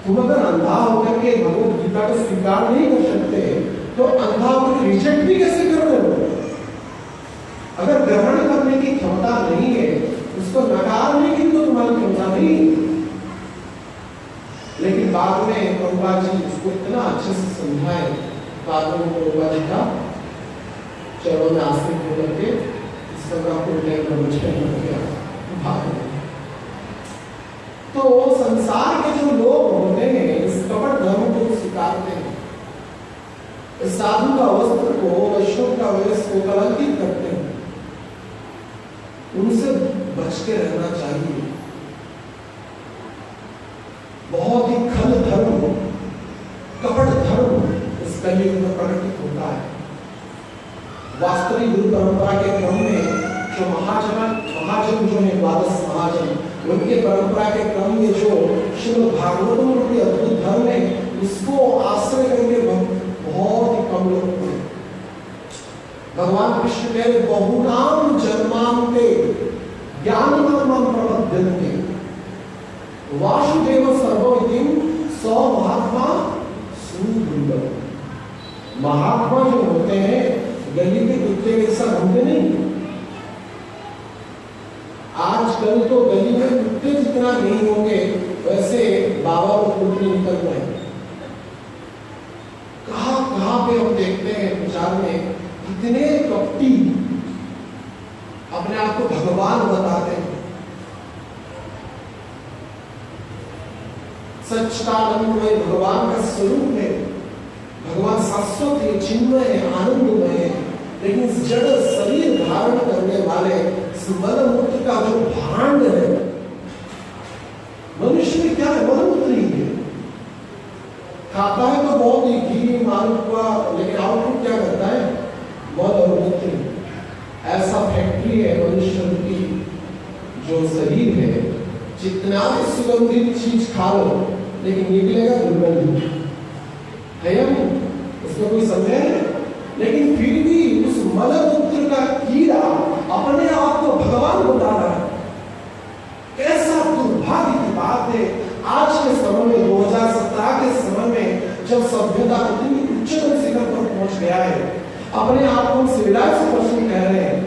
तुम अगर अंधा होकर के भगवद गीता को स्वीकार नहीं कर सकते तो अंधा होकर रिजेक्ट भी कैसे कर रहे हो। अगर ग्रहण करने की क्षमता नहीं है, उसको नकारने की तो तुम्हारी क्षमता नहीं। लेकिन बाद में प्रभुपाद जी उसको इतना अच्छे से समझाए, बाद में प्रभुपाद जी का चरणों में आश्रित होकर के इस तरह को तो संसार के जो लोग होते हैं इस कपट धर्म को स्वीकारते हैं, इस साधु का वस्त्र को, वैष्णव का वेश को कलंकित करते हैं, उनसे बच के रहना चाहिए। बहुत ही खल धर्म, कपट धर्म इस कलयुग में प्रकटित होता है। वास्तविक गुरु परंपरा के क्रम में जो महाजन जो है द्वादश महाजन, उनके परंपरा के क्रम में जो श्रीमद् भागवतम रूपी अद्भुत धर्म है, इसको आश्रय करके बहुत ही कम लोग हैं। भगवान कृष्ण कह रहे, बहुनाम जन्मांते ज्ञाननामं प्रपद्यन्ते वासुदेव सर्वमिति सौ महात्मा सुदुर्लभ। महात्मा जो होते हैं गली के कुत्ते के साथ घूमते नहीं। आजकल तो गली में कुत्ते जितना नहीं होंगे वैसे बाबा और कुत्ते निकल रहे हैं। कहां पे हम देखते हैं प्रचार में कितने कपटी अपने आप को भगवान बताते हैं। सच्चिदानंदमय भगवान का स्वरूप है, भगवान शाश्वत है, चिन्मय है, आनंदमय है, लेकिन इस जड़ शरीर धारण करने वाले मलमूत्र का जो भांड है, मनुष्य में क्या है, मलमूत्र ही है। खाता है तो बहुत ही घी मालपुआ, लेकिन आउटपुट क्या करता है, मल और मूत्र। ऐसा फैक्ट्री है मनुष्य की जो शरीर है। जितना भी सुगंधित चीज खा लो लेकिन निकलेगा दुर्गंध है, उसमें कोई संदेह है। लेकिन फिर भी उस मलमूत्र का कीड़ा अपने आप को भगवान बता रहा है। कैसा दुर्भाग्य की बात है आज के समय में, 2017 के समय में, जब सभ्यता इतनी उच्चतम शिखर पर पहुंच गया है, अपने आप को सिविलाइज्ड पर्सन कह रहे हैं,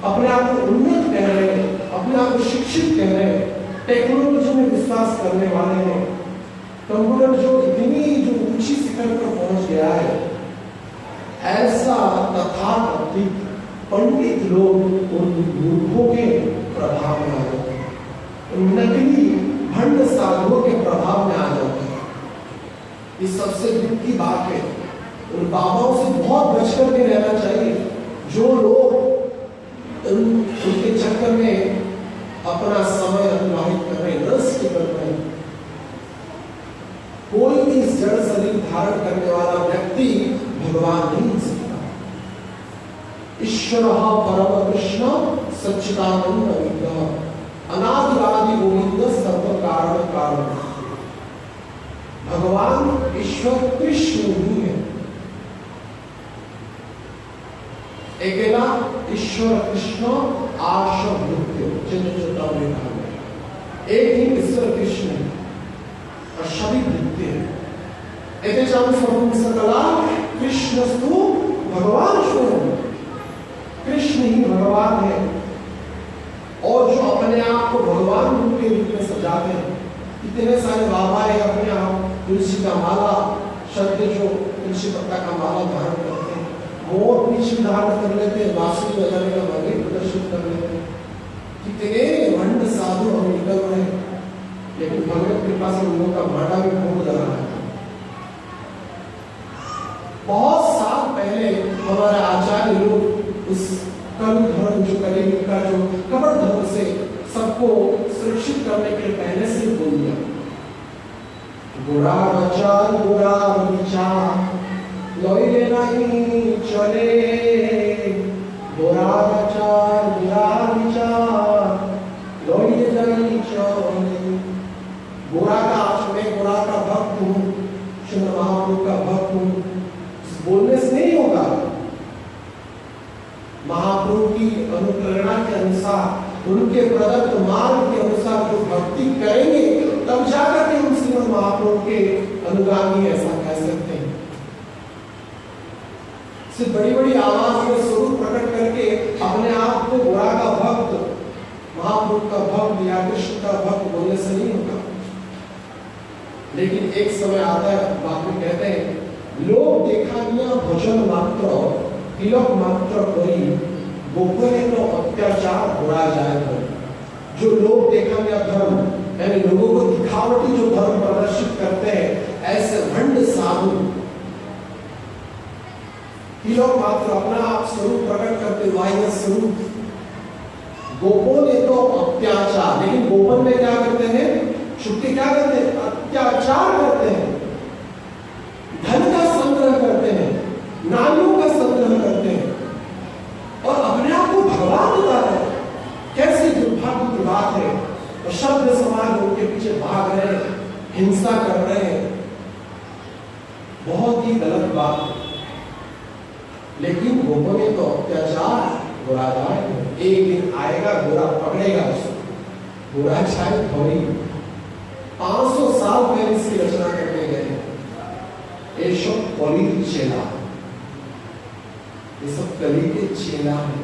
अपने आप को उन्नत कह रहे हैं, अपने आप को शिक्षित कह रहे हैं, टेक्नोलॉजी में विश्वास करने वाले हैं। कंप्यूटर जो इतनी जो ऊंची शिखर पर पहुंच गया है, ऐसा तथाकथित पंडित लोग उन मूर्खों के प्रभाव में आ जाते हैं, उन नकली भंड साधुओं के प्रभाव में आ जाते हैं। ये सबसे दुख की बात है। उन बाबाओं से बहुत बच करके रहना चाहिए जो लोग उनके चक्कर में अपना समय अतिवाहित कर रहे, नष्ट कर रहे। कोई भी इस जड़ शरीर धारण करने वाला व्यक्ति भगवान नहीं हो सकता। ईश्वर परम कृष्ण सच्चिदानंद विग्रह, अनादि आदि गोविंद सर्व कारण कारण। भगवान ईश्वर कृष्ण ही है, अकेला ईश्वर कृष्ण आशा नृत्य चंद्रचूता में कहा गया। एक ही ईश्वर कृष्ण है और सभी नृत्य है। सकला कृष्णस्तु भगवान स्वयं, कृष्ण ही भगवान है। और जो अपने आप को भगवान रूप के रूप में सजाते हैं, इतने सारे बाबा है अपने आप तुलसी का माला, शब्द जो तुलसी पत्ता का माला धारण करते हैं, मोर पीछे धारण कर लेते हैं, बांसुरी बजाने का मंदिर प्रदर्शित कर लेते हैं। कितने वंड साधु हम निकल रहे हैं, लेकिन भगवत कृपा से उन लोगों का भाटा भी फूट जा रहा है। बहुत साल पहले हमारे आचार्य लोग उस कल धर्म जो कलयुग का जो कपट धर्म से सबको सुरक्षित करने के लिए पहले से बोल दिया, बुरा विचार लोइले नहीं चले, बुरा विचार लोइले नहीं चले। बुरा का मैं बुरा का भक्त हूँ, श्री महाप्रभु का भक्त हूँ, बोलने से नहीं होगा। महाप्रभु की अनुप्रेरणा के अनुसार, उनके प्रदत्त मार्ग के अनुसार जो भक्ति करेंगे, तब जाकर के हम श्रीमद् महाप्रभु के अनुगामी ऐसा कह सकते हैं। सिर्फ बड़ी बड़ी आवाज में स्वरूप प्रकट करके अपने आप को बुरा का भक्त, महाप्रभु का भक्त या कृष्ण का भक्त बोलने से नहीं होगा। लेकिन एक समय आता है, बाद में कहते हैं, लोग देखानिया भजन मात्र तिलक मात्र करी, गोपने तो अत्याचार बुरा जाए। जो लोग देखानिया धर्म, यानी लोगों को दिखावटी जो धर्म प्रदर्शित करते हैं, ऐसे भंड साधु तिलक मात्र अपना आप स्वरूप प्रकट करते, वाह्य स्वरूप। गोपों ने तो अत्याचार, लेकिन गोपन में क्या करते हैं? छुट्टी क्या करते हैं? अत्याचार करते हैं, धन का संग्रह करते हैं, नारियों का संग्रह करते हैं और अपने आप को भगवान बताते हैं। कैसी दुर्भाग्य की बात है। और शब्द समाज उनके पीछे भाग रहे हैं, हिंसा कर रहे हैं, बहुत ही गलत बात है। लेकिन गोपों ने तो अत्याचार बुरा जाए, एक दिन आएगा बुरा पकड़ेगा उसको, बुरा चाहे थोड़ी। 500 साल पहले इसकी रचना करने गए ये सब कली चेला, ये सब कली के चेला है।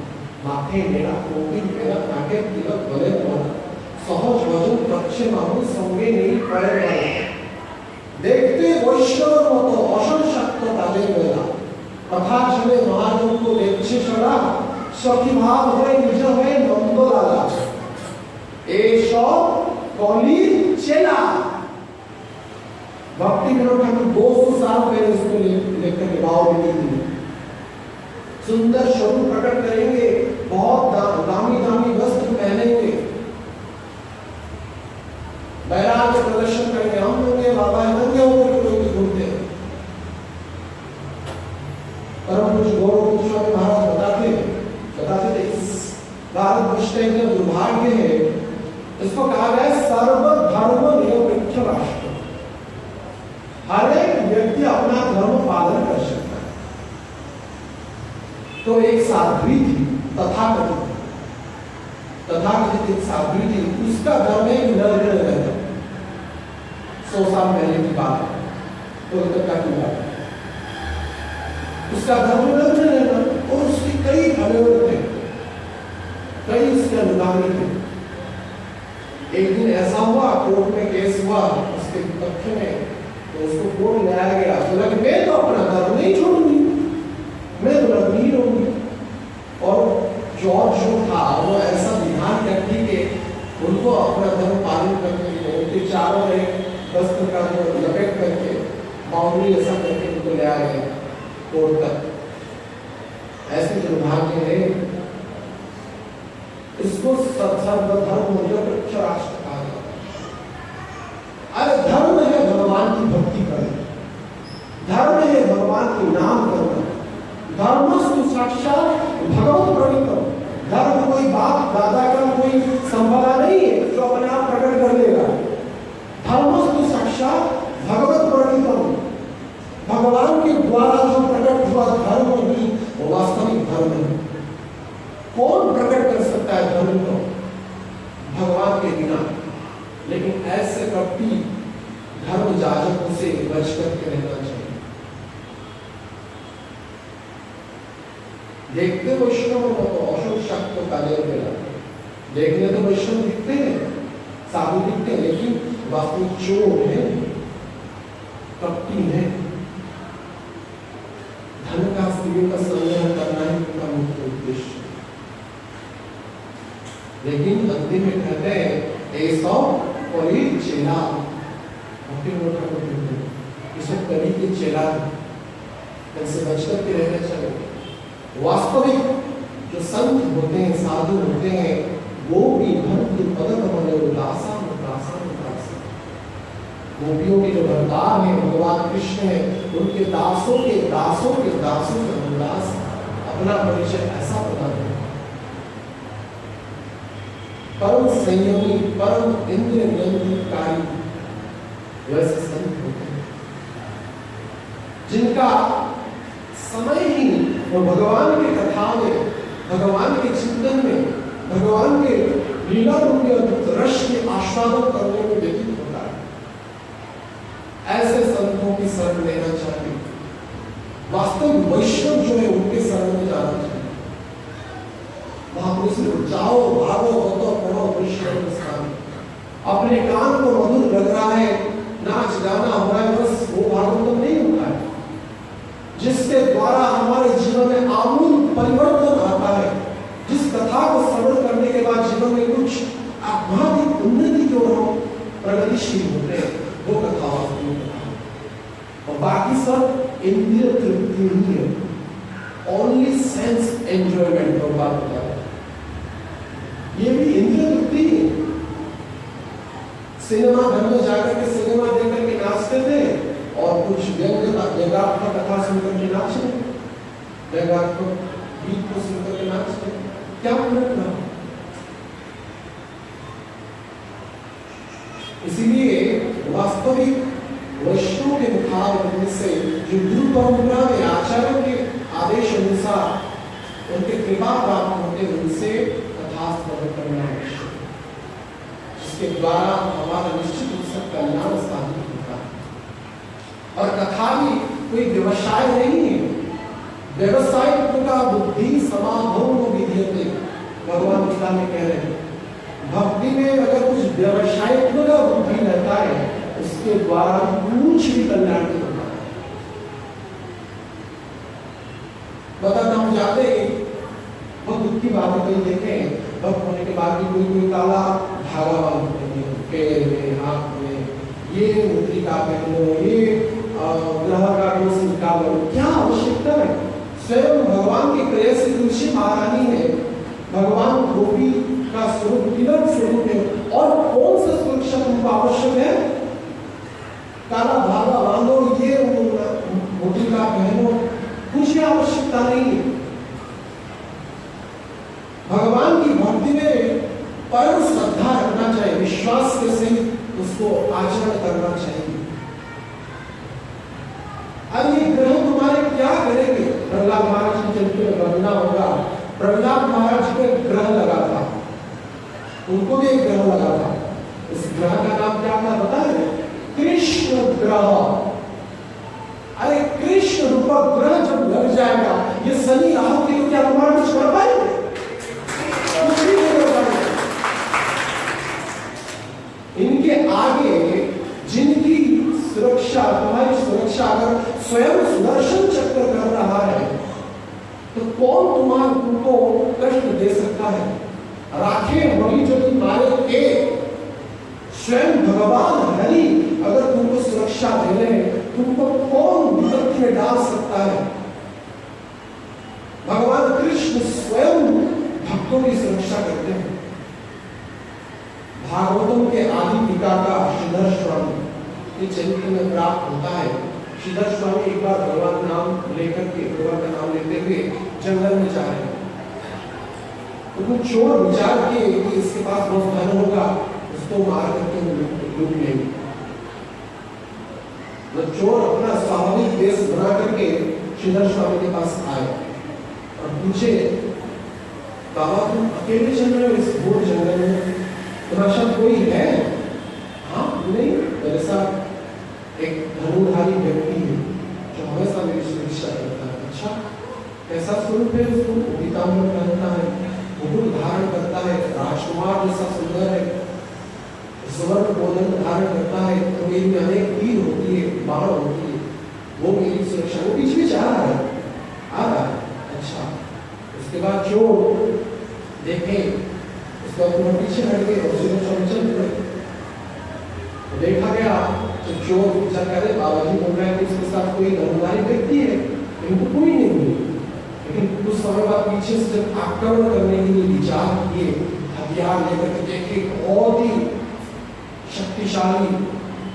माथे मेरा कोटि मेरा नाके तिलक भले मोरा, सहज भजन पक्षे माहू संगे नहीं पड़े वाले। देखते वैष्णव मतो अशंशक्त ताले बेला, कथा चले महाजन को देखछे सदा, सखी भाव होए निज होए नंद लाला। ये सब कली चेला। भक्ति विनोद ठाकुर 200 साल पहले उसको लेकर के भाव देते, सुंदर स्वरूप प्रकट करेंगे, बहुत दामी दामी वस्त्र पहनेंगे, बैराग प्रदर्शन करेंगे। हम लोग बाबा नंगे होकर लोग घूमते हैं। परम पूज्य गौरव गोस्वामी महाराज बताते थे, इस भारत वर्ष का जो दुर्भाग्य है, इसको कहा गया सर्वधर्म निरपेक्ष राष्ट्र। हर एक व्यक्ति अपना धर्म पालन कर सकता है। तो एक साध्वी थी, तथाकथित एक साध्वी थी, उसका धर्म एक निर्जन रहता। 100 साल पहले की बात है, कोलकाता की बात है। उसका धर्म निर्जन रहता और उसके कई फॉलोअर थे, कई उसके अनुगामी थे। एक दिन ऐसा हुआ, कोर्ट में केस हुआ उसके पक्ष में, तो उसको कोर्ट में लाया गया। बोला कि मैं तो अपना धर्म नहीं छोड़ूंगी, मैं तो नहीं रहूंगी। और जॉर्ज जो था वो ऐसा विधान करती कि उनको अपना धर्म पालन करने के लिए उनके चारों में वस्त्र का जो लपेट करके बाउंड्री ऐसा करके उनको ले आए कोर्ट तक। ऐसे दुर्भाग्य है। इसको सर्वधर्म निरपेक्ष राष्ट्र कहा जाता है। अरे धर्म है भगवान की भक्ति करना, धर्म है भगवान के नाम करना, धर्मस्तु साक्षात भगवत प्रणीतम। धर्म कोई बाप दादा का कोई संपदा नहीं है जो अपने आप प्रकट कर लेगा। धर्मस्तु साक्षात भगवत प्रणीतम, भगवान के द्वारा जो प्रकट हुआ धर्म ही वो वास्तविक धर्म है। कौन प्रकट कर सकता है धर्म को? भगवान के बिना। लेकिन ऐसे कपटी धर्म जाजकों से बच करके रहना चाहिए। देखते वैष्णव को तो अशोक शक्त का देखने तो वैष्णव दिखते हैं, साधु दिखते हैं, लेकिन वास्तविक चोर है, कपटी है। धन का स्त्रियों का संग्रह करना ही उनका मुख्य उद्देश्य। लेकिन अंतिम में कहते हैं ऐसा और एक चेला इसे कभी के चेला इनसे बचकर के रहना चाहिए। वास्तविक जो संत होते हैं, साधु होते हैं, वो भी भक्ति पदक बने उदासा उदासा उदासा। गोपियों के जो भरदार हैं भगवान कृष्ण है, उनके दासों के दासों के दासों का उल्लास अपना परिचय ऐसा प्रदान करता है। परम संयमी, परम इंद्रिय नियंत्रणकारी वैसे संत होते हैं जिनका समय ही वो भगवान की कथा में, भगवान के चिंतन में, भगवान के लीला रूप रस के आस्वादन करने में व्यतीत होता है। ऐसे संतों की शरण लेना चाहिए। वास्तविक वैष्णव जो है उनके शरण में जाना चाहिए। महापुरुष ने जाओ भागो होतो पढ़ो वैष्णव स्थान। अपने कान को मधुर लग रहा है, नाच गाना हो रहा है, बस वो भागवतम नहीं होता है जिसके द्वारा हमारे जीवन में आमूल परिवर्तन आता है। जिस कथा को श्रवण करने के बाद जीवन में कुछ आध्यात्मिक उन्नति की ओर प्रगतिशील होते हैं, वो कथा और बाकी सब इंद्रिय तृप्ति नहीं है, ओनली सेंस एंजॉयमेंट का बात होता है। ये भी इंद्रिय तृप्ति है। सिनेमा घर में जाकर के सिनेमा देख करके नाचते थे और कुछ व्यंग्यात्मक कथा सुनकर के नाचते, व्यंग्यात्मक गीत को सुनकर के नाचते, क्या फर्क ना। इसीलिए वास्तविक वैष्णव के मुखारविंद से जो गुरु परंपरा में आचार्यों के आदेश अनुसार उनके कृपा प्राप्त होते उनसे तथास्थ करना आवश्यक, जिसके द्वारा हमारा निश्चित रूप से कल्याण साधित होता है। और कथा भी कोई व्यवसाय नहीं है। व्यवसायिक का बुद्धि समाभव विधीयते, भगवान गीता में कह रहे हैं। भक्ति में अगर कुछ व्यवसायिक का बुद्धि रहता है उसके द्वारा कुछ भी कल्याण नहीं होता है। बताता हूं, जाते बहुत दुख की बात है, कहीं देखे भक्त होने के बाद भी कोई काला धागा बांधते हैं पैर में, हाथ में, ये मुद्रिका पहनो, ये ग्रह का दोष निकालो, क्या आवश्यकता है? स्वयं भगवान की प्रेयसी तुलसी महारानी है, भगवान गोपी का स्वरूप तिलक स्वरूप है, और कौन सा सुरक्षा तुमको आवश्यक है? काला धागा बांधो, ये मुद्रिका पहनो, कुछ आवश्यकता नहीं है। भगवान की भक्ति में परम श्रद्धा रखना चाहिए, विश्वास के सहित उसको आचरण करना चाहिए। अब ये ग्रह तुम्हारे क्या करेंगे? प्रहलाद महाराज के चरित्र में वर्णना होगा। प्रहलाद महाराज को एक ग्रह लगा था, उनको भी एक ग्रह लगा था। इस ग्रह का नाम क्या था पता है? कृष्ण ग्रह। अरे कृष्ण रूप ग्रह जब लग जाएगा, ये शनि राहु की क्या तुम्हारा कुछ कर पाएंगे? कुछ भी नहीं कर पाएंगे। इनके आगे जिनकी सुरक्षा, तुम्हारी सुरक्षा अगर स्वयं सुदर्शन चक्र कर रहा है तो कौन तुमको कष्ट दे सकता है? राखे बलि जो तुम्हारे के स्वयं भगवान हरि अगर तुमको सुरक्षा दे रहे, तुमको कौन विपत्ति में डाल सकता है? भगवान कृष्ण स्वयं भक्तों की सुरक्षा करते हैं। भागवतम के आदि पिता का श्रीधर स्वामी के चरित्र में प्राप्त होता है। श्रीधर स्वामी एक बार भगवान का नाम लेते हुए जंगल में जा रहे हैं, तो कुछ चोर विचार किए कि इसके पास बहुत धन होगा, उसको मार करके लूट लेंगे। तो चोर अपना स्वाभाविक वेश बना करके श्रीधर स्वामी के पास आए और पूछे, बाबा तुम अकेले चल रहे हो इस घोर जंगल में, तुम्हारे साथ कोई है? हाँ नहीं, मेरे साथ एक धनुधारी व्यक्ति है जो हमेशा मेरी सुरक्षा करता है। अच्छा, कैसा स्वरूप है? उसको पीताम्बर पहनता है, मुकुट धारण करता है, राजकुमार जैसा सुंदर है, स्वर्ण बोधन धारण करता है, तो मेरी में अनेक तीर होती है, बाण होती है, वो मेरी सुरक्षा। वो बीच बीच आ रहा है। अच्छा, उसके बाद जो देखे उसके बाद पीछे हट गए और चल पड़े। तो देखा गया तो चोर विचार करे, बाबा जी बोल रहे हैं कि उसके साथ कोई धनुधारी व्यक्ति है, इनको कोई नहीं मिली। लेकिन कुछ समय बाद पीछे से जब आक्रमण करने के लिए विचार किए, हथियार लेकर के देखे, बहुत ही शक्तिशाली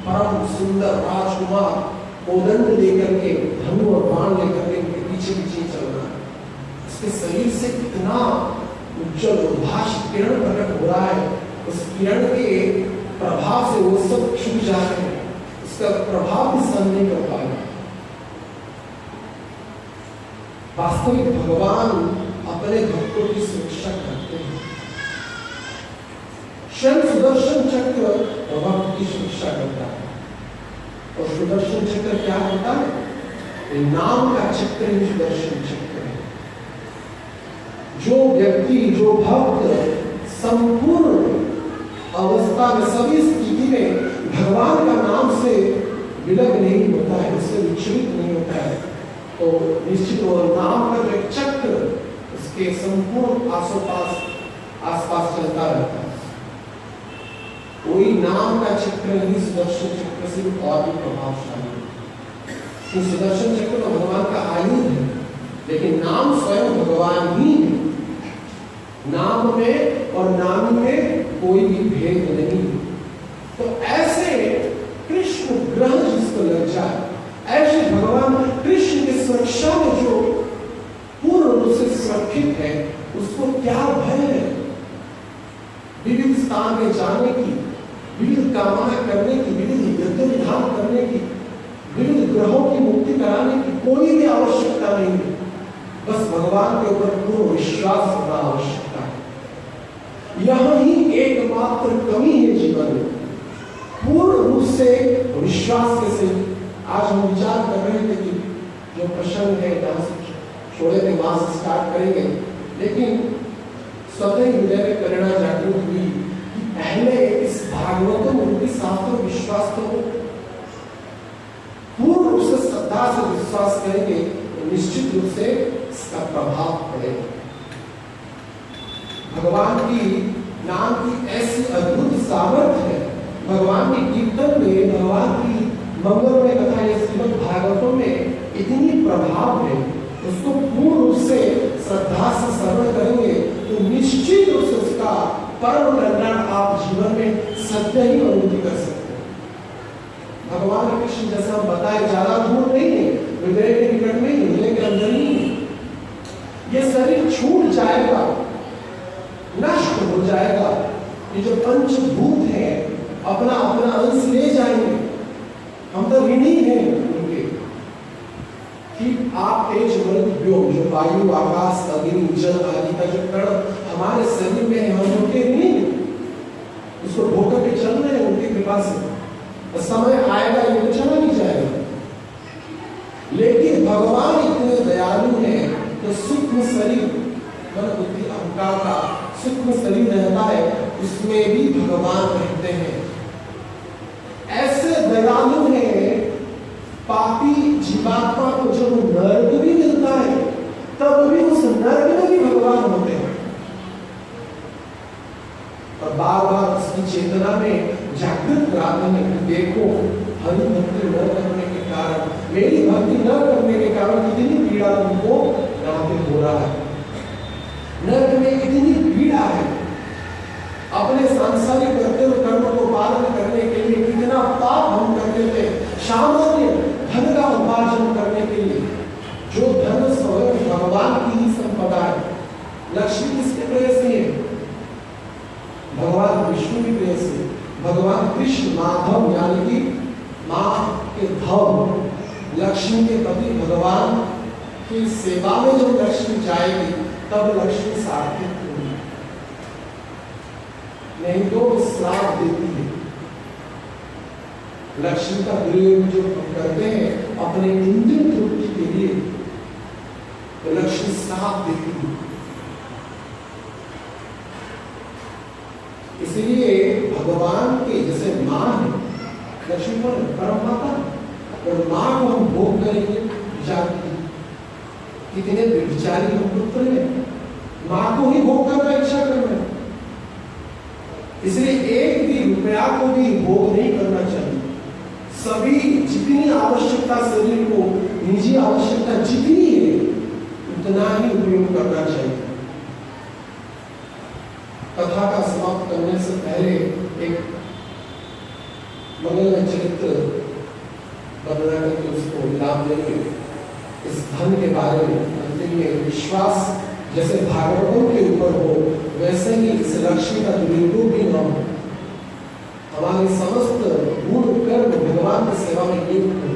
परम सुंदर राजकुमार कोदंड लेकर के, धनु और बाण लेकर के उनके पीछे पीछे चल रहा है। उसके शरीर से कितना उज्जवल उद्भास किरण प्रकट हो रहा है, उस किरण के प्रभाव से वो सब छुप जाते हैं, उसका प्रभाव भी सहन नहीं कर पाएगा। वास्तविक भगवान अपने भक्तों की सुरक्षा करते हैं। स्वयं सुदर्शन चक्र भगवान की सुरक्षा करता है, और सुदर्शन चक्र क्या होता है? नाम का चक्र ही सुदर्शन चक्र है। जो व्यक्ति, जो भक्त संपूर्ण अवस्था में, सभी स्थिति में भगवान का नाम से विलग नहीं होता है, उससे विचलित नहीं होता है, तो निश्चित और नाम का जो चक्र उसके संपूर्ण आसपास चलता रहता है। कोई नाम का चक्र नहीं सुदर्शन चक्र से और भी प्रभावशाली है। सुदर्शन चक्र तो भगवान का आयुध है, लेकिन नाम स्वयं भगवान ही है। नाम में और नाम में कोई भी भेद नहीं। तो ऐसे कृष्ण ग्रह जिसको लग जाए, ऐसे भगवान कृष्ण की सुरक्षा में जो पूर्ण रूप से सुरक्षित है, उसको क्या भय है? विविध स्थान में जाने की, विविध कामना करने की, विविध यज्ञ विधान करने की, विविध ग्रहों की मुक्ति कराने की कोई भी आवश्यकता नहीं है। बस भगवान के ऊपर पूर्ण विश्वास होना आवश्यकता है। यह ही एकमात्र कमी है जीवन में, पूर्ण रूप से विश्वास के से। आज हम विचार कर रहे थे कि जो प्रसंग है जहाँ से छोड़े थे वहां से स्टार्ट करेंगे, लेकिन स्वतः हृदय में प्रेरणा जागृत हुई कि पहले इस भागवतों में शास्त्र विश्वास तो पूर्ण रूप से श्रद्धा से विश्वास करेंगे तो निश्चित रूप से इसका प्रभाव पड़ेगा। भगवान की नाम की ऐसी अद्भुत सामर्थ्य है। भगवान के कीर्तन में, भगवान की मंगलमय कथा या श्रीमद् भागवतों में इतनी प्रभाव है, उसको पूर्ण रूप से श्रद्धा से श्रवण करेंगे तो निश्चित रूप से उसका परम कल्याण आप जीवन में सत्य ही अनुभूति कर सकते हैं। भगवान कृष्ण जैसा हम बताए ज्यादा दूर नहीं है, हृदय के निकट में, हृदय के अंदर ही है। ये शरीर छूट जाएगा, नष्ट हो जाएगा, ये जो पंचभूत है अपना अपना अंश ले जाएंगे। हम तो ऋणी हैं उनके कि आप तेज मरुत व्योम, जो वायु आकाश अग्नि जल आदि का जो कण हमारे शरीर में है, हम उनके ऋणी हैं, उसको ढोकर के चल रहे हैं उनकी कृपा से। समय आएगा ये तो चला नहीं जाएगा, लेकिन भगवान इतने दयालु हैं तो सूक्ष्म शरीर, मन बुद्धि अहंकार का सूक्ष्म शरीर रहता है, उसमें भी भगवान रहते हैं। ऐसे दयालु हैं, पापी जीवात्मा को जब नर्क भी मिलता है तब भी उस नर्क में भी भगवान होते हैं, और बार बार उसकी चेतना में जागृत कराते हैं। देखो, हरि भक्ति न करने के कारण, मेरी भक्ति न करने के कारण कितनी पीड़ा तुमको यहाँ पे हो रहा है, नर्क में कितनी पीड़ा है। अपने सांसारिक कर्तव्य कर्म को पालन करने के लिए कितना पाप हम करते थे, सामान्य धन का उपार्जन करने के लिए, जो धन स्वयं भगवान की ही संपदा है। लक्ष्मी किसके प्रेयसी है? भगवान विष्णु की प्रेयसी है। भगवान कृष्ण माधव यानी कि माँ के धव, लक्ष्मी के पति भगवान की सेवा में जब लक्ष्मी जाएगी तब लक्ष्मी सार्थक होगी, नहीं तो श्राप देती है। लक्ष्मी का दुरुपयोग जो हम करते हैं अपने इंद्रिय तृप्ति के लिए, तो लक्ष्मी श्राप देती है। इसलिए भगवान के जैसे माँ है, लक्ष्मी पर परम माता, और माँ को हम भोग करेंगे विचार की, कितने विचारी हम पुत्र हैं, माँ को ही भोग करना इच्छा कर रहे हैं। इसलिए एक भी रुपया को भी भोग नहीं करना चाहिए। सभी जितनी आवश्यकता शरीर को, निजी आवश्यकता जितनी है उतना ही उपयोग करना चाहिए। कथा का समाप्त करने से पहले एक मंगलमय चरित्र वर्णना करके उसको विराम देंगे। इस धन के बारे में अंतिम में विश्वास जैसे भागवतों के ऊपर हो, वैसे ही इस लक्ष्मी का दुरुपयोग भी न हो। हमारे समस्त गुण कर्म भगवान की सेवा में नियुक्त हो,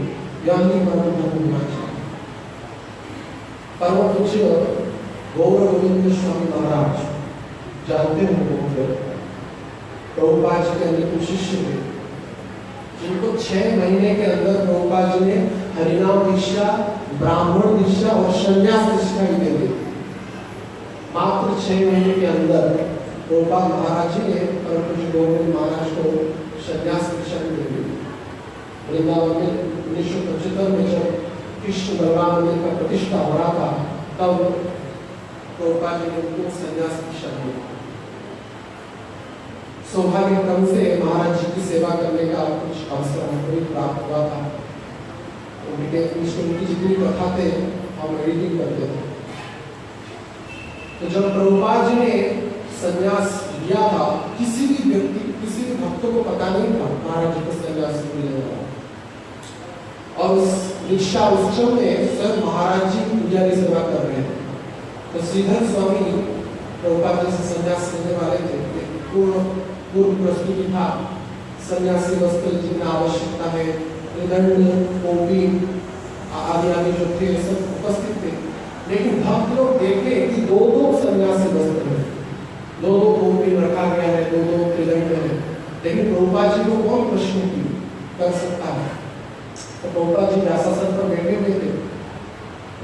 यानी परम धन होना चाहिए। परम पूज्य गौर गोविंद स्वामी महाराज, जानते हो प्रभुपाद जी के अंदर कुछ शिष्य थे जिनको 6 महीने के अंदर प्रभुपाद जी ने हरिनाम दीक्षा, ब्राह्मण दीक्षा और संन्यास दीक्षा भी दे दी। मात्र 6 महीने के अंदर प्रभुपाद महाराज जी ने परम पूज्य गोविंद महाराज को संन्यास दीक्षा भी दे दी। वृंदावन में 1975 में जब कृष्ण बलराम मंदिर का प्रतिष्ठा हो रहा था, तब प्रभुपाद जी ने उनको संन्यास दीक्षा दी। सौभाग्य क्रम से महाराज जी की सेवा करने का कुछ अवसर हमको भी प्राप्त हुआ था। उनकी जितनी कथा थे हम एडिटिंग करते थे। तो जब प्रभुपाद जी ने संन्यास लिया था, किसी भी व्यक्ति, किसी भी भक्त को पता नहीं था महाराज जी को संन्यास मिलने वाला। और उस दीक्षा उत्सव में सब महाराज जी पूजा की सेवा कर रहे थे। तो श्रीधर स्वामी प्रभुपाद जी से संन्यास लेने वाले थे। पूर्व प्रस्तुति था, सन्यासी वस्त्र जितना आवश्यकता है, त्रिदंड, कोपी आदि आदि जो थे सब उपस्थित थे। लेकिन भक्त लोग देखे कि 2-2 सन्यासी वस्त्र हैं, 2-2 कोपी रखा गया है, 2-2 त्रिदंड है। लेकिन प्रभुपाद जी को कौन प्रश्न की कर सकता है? तो प्रभुपाद जी व्यासासन पर बैठे हुए थे।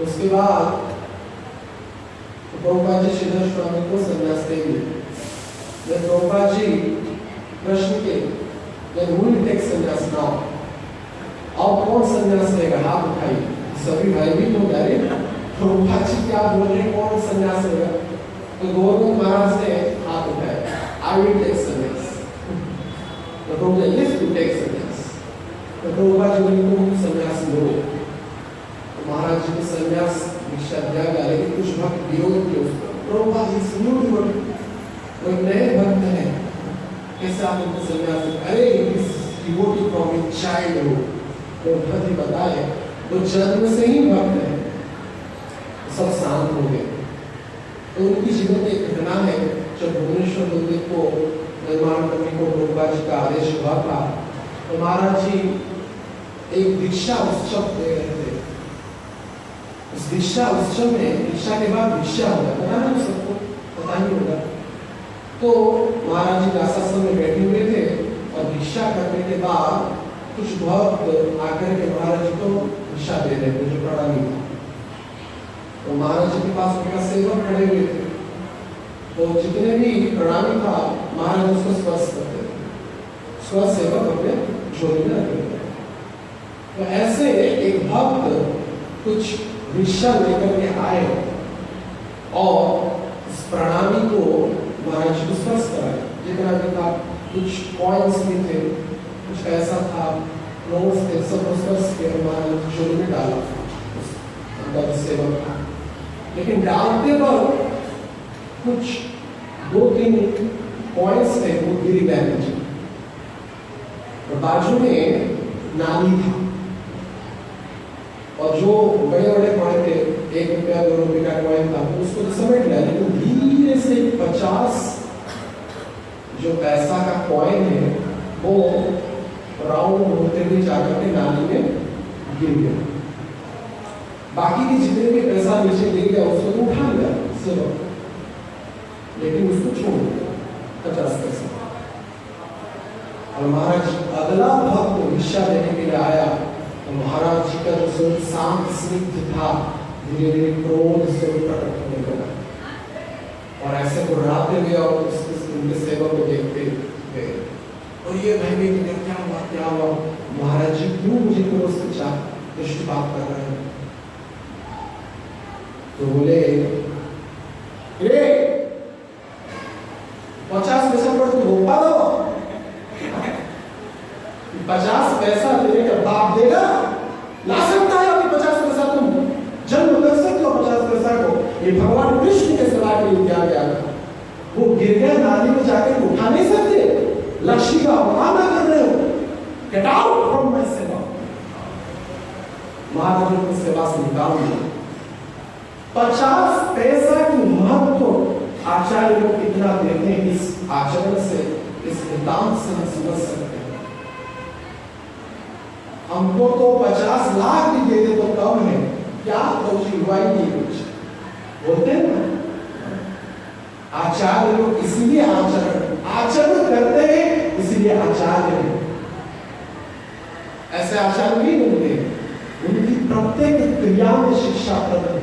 उसके बाद प्रभुपाद जी श्रीधर स्वामी को संन्यास देंगे। जब प्रभुपाद जी प्रश्न के संन्यास नाउ, और कौन संन्यास लेगा? हाथ उठाइए। सभी भाई भी तो अरे प्रभुपाद जी क्या बोल रहे, कौन संन्यास लेगा? तो गोविंद महाराज ने हाथ उठाया, आई विल टेक संन्यास। तो Prabhupada ji yes, you take संन्यास। तो प्रभुपाद जी ने तुम संन्यास लो। तो महाराज जी को संन्यास दीक्षा दिया गया, लेकिन कुछ भक्त विरोध किए उसको। प्रभुपाद जी सुनो, कोई नए भक्त है, कैसे आप उनको संन्यास? अरे डिवोटी फ्रॉम ए चाइल्डहुड, तो भक्त बताए वो जन्म से ही भक्त है। सब शांत हो गए। तो उनकी जीवन में एक घटना है, जब भुवनेश्वर मंदिर को निर्माण करने को प्रभुपाद जी का आदेश हुआ था, तो महाराज जी एक दीक्षा उत्सव दे रहे थे। उस दीक्षा उत्सव में दीक्षा के बाद दीक्षा होगा, पता नहीं सबको पता ही होगा। तो महाराज जी व्यासासन में बैठे हुए थे और दीक्षा करने के बाद कुछ भक्त आकर के महाराज जी को दीक्षा दे रहे थे, जो प्रणामी था। तो महाराज जी के पास उनका सेवक खड़े हुए थे। तो जितने भी प्रणामी था, महाराज उसको स्पर्श करते थे, स्पर्श सेवक अपने झोली में रखते थे। तो ऐसे एक भक्त कुछ दीक्षा लेकर के आए और इस प्रणामी को महाराज जी को स्पर्श कराया। जितना भी था, कुछ कॉइन्स भी थे, कुछ ऐसा था, नोट्स थे, सब स्पर्श किया, महाराज झोली में डाला अंदर सेवक था। लेकिन डालते वक्त कुछ 2-3 कॉइन्स थे वो गिर गए नीचे, और बाजू में नाली था, और जो बड़े बड़े कॉइन थे, 1 रुपया 2 रुपये का कॉइन था, उसको तो समेट लिया, लेकिन धीरे से 50 जो पैसा का कॉइन है वो राउंड होते हुए जाकर के नाली में गिर गया। बाकी के जितने भी पैसा नीचे गिर गया उसको तो उठा लिया चलो, लेकिन उसको छोड़ दिया 50 पैसा। और महाराज अगला भक्त भिक्षा देने के लिए आया, तो महाराज जी का जो शांत स्निग्ध था धीरे धीरे क्रोध से प्रकट होने लगा, और ऐसे घुराते हुए और उनके सेवक को देखते गए, और ये भाई क्या हुआ महाराज जी, क्यों मुझे क्रोध से दृष्टिपात कर रहे हैं? तो बोले 50 पैसा पर तुम रोपा दो, 50 पैसा तेरे का बाप देगा, ला सकता है अभी 50 पैसा, तुम जन्म कर सकते हो 50 पैसा को, ये भगवान कृष्ण के सेवा के लिए दिया गया था, वो गिर गया नाली में जाकर उठा नहीं सकते, लक्ष्मी का अवमानना कर रहे हो, गेट आउट फ्रॉम माय सेवा। महाराज को सेवा से निकाल दिया। 50 पैसा की महत्व आचार्य लोग कितना देते हैं, इस आचरण से, इस नितांत से हम समझ सकते हैं। हमको तो 50 लाख भी दे दे तो कम है, क्या तो हुआ ही नहीं कुछ, बोलते हैं ना। आचार्य लोग इसलिए आचरण करते हैं, इसलिए आचार्य हैं। ऐसे आचार्य नहीं बनते, उनकी प्रत्येक क्रिया में शिक्षा प्रदान,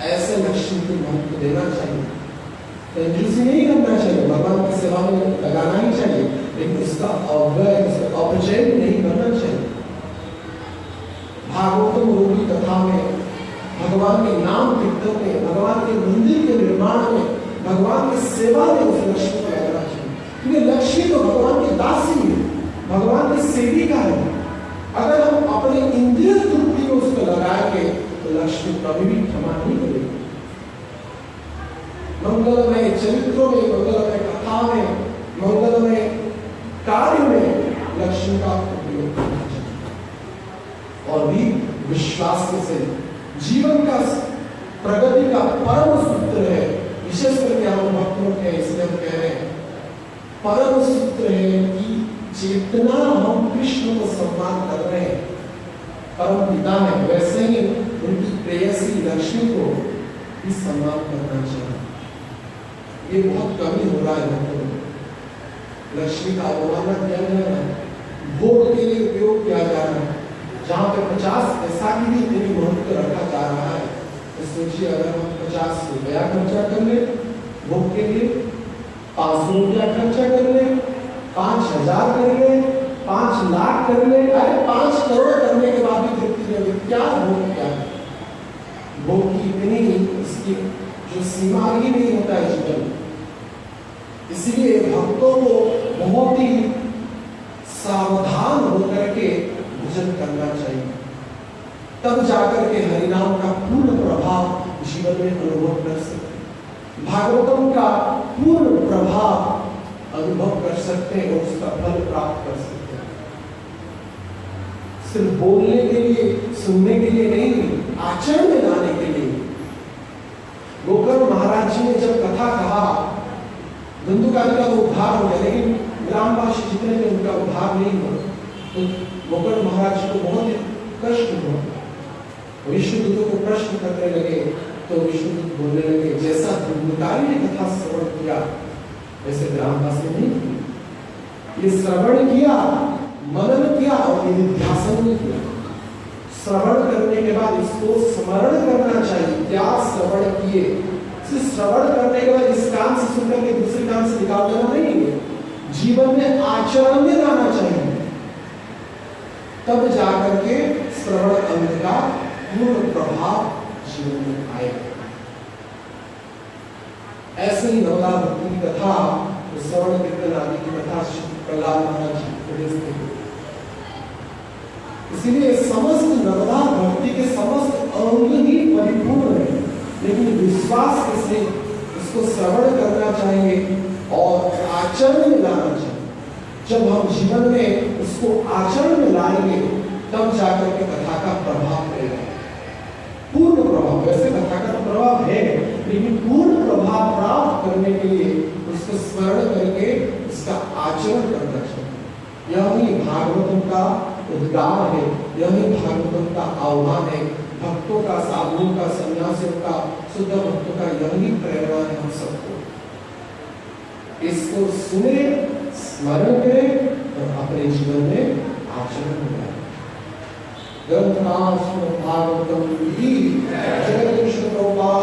ऐसे लक्ष्मी को महत्व देना चाहिए, कंजूसी नहीं करना चाहिए, भगवान की सेवा में लगाना ही चाहिए, लेकिन उसका अव्यय, उसका अपचय नहीं करना चाहिए। भागवतम रूपी कथा में, भगवान के नाम कीर्तन में, भगवान के मंदिर के निर्माण में, भगवान की सेवा में उस लक्ष्मी को लगाना चाहिए, क्योंकि लक्ष्मी तो भगवान की दासी है, भगवान की सेविका है। अगर हम अपने इंद्रिय तृप्ति को उसको लगाएंगे तो लक्ष्मी कभी भी क्षमा नहीं करेगी। मंगलमय चरित्रों में, मंगलमय कथा में, मंगलमय कार्य में लक्ष्मी का उपयोग करना चाहिए, और भी विश्वास से जीवन का प्रगति का परम सूत्र है। विशेष करके हम भक्तों के इसलिए हम कह रहे हैं, परम सूत्र है कि जितना हम कृष्ण को सम्मान कर रहे हैं, परम पिता है, वैसे ही उनकी प्रेयसी लक्ष्मी को भी सम्मान करना चाहिए। ये बहुत कमी हो रहा है भक्तों में, लक्ष्मी का अवमानना किया जा रहा है, भोग के लिए उपयोग किया जा रहा है, जहाँ पे 50 पैसा की भी इतनी महत्व रखा जा रहा है। तो सोचिए अगर हम 50 रुपया खर्चा कर ले भोग के लिए, 500 रुपया खर्चा कर ले, 5000 कर ले, 5 लाख कर ले, अरे 5 करोड़ करने के बाद भी तृप्ति नहीं होगी, क्या भोग क्या है? भोग की इतनी इसकी जो सीमा ही नहीं होता है जीवन। इसलिए भक्तों को बहुत ही सावधान होकर के भजन करना चाहिए, तब जाकर के हरिनाम का पूर्ण प्रभाव जीवन में अनुभव कर सकते, भागवतम का पूर्ण प्रभाव अनुभव कर सकते हैं और उसका फल प्राप्त कर सकते हैं। सिर्फ बोलने के लिए, सुनने के लिए नहीं, आचरण में लाने के लिए। गोकर्ण महाराज जी ने जब कथा कहा, धंधुकारी का उद्धार हो गया, लेकिन ग्रामवासी जितने थे उनका उद्धार नहीं हुआ, तो गोकर्ण महाराज को बहुत ही कष्ट हुआ। विष्णुदूतों को प्रश्न करने लगे, तो विष्णुदूत बोलने लगे, जैसा धंधुकारी ने कथा श्रवण किया वैसे ग्रामवासी नहीं किया। ये श्रवण किया, मनन किया और निधिध्यासन नहीं किया। श्रवण करने के बाद इसको स्मरण करना चाहिए, क्या श्रवण किए। सिर्फ श्रवण करने के बाद इस कान से सुनकर के दूसरे कान से निकाल देना नहीं है, जीवन में आचरण में लाना चाहिए, तब जाकर के श्रवण अंग का पूर्ण प्रभाव जीवन में आएगा। ऐसे ही नवला भक्ति की कथा, श्रवण कीर्तन आदि की कथा प्रहलाद महाराज जी। इसीलिए समस्त नवला भक्ति के समस्त अंग ही परिपूर्ण है, लेकिन विश्वास से इसको श्रवण करना चाहिए और आचरण में लाना चाहिए। जब हम जीवन में उसको आचरण में लाएंगे तब जाकर के कथा का प्रभाव पड़ेगा, पूर्ण प्रभाव। वैसे कथा का प्रभाव है, लेकिन पूर्ण प्रभाव प्राप्त करने के लिए उसको स्मरण करके उसका आचरण करना चाहिए। यही भागवतम का उद्गार है, यही भागवतम का आह्वान है। भक्तों का, साधुओं का, सन्यासियों का, शुद्ध भक्तों का यही प्रेरणा है हम सबको। इसको सुने, स्मरण करें और अपने जीवन में आचरण में लाएं। ग्रंथराज भागवतम की जय। कृष्ण प्रभुपाद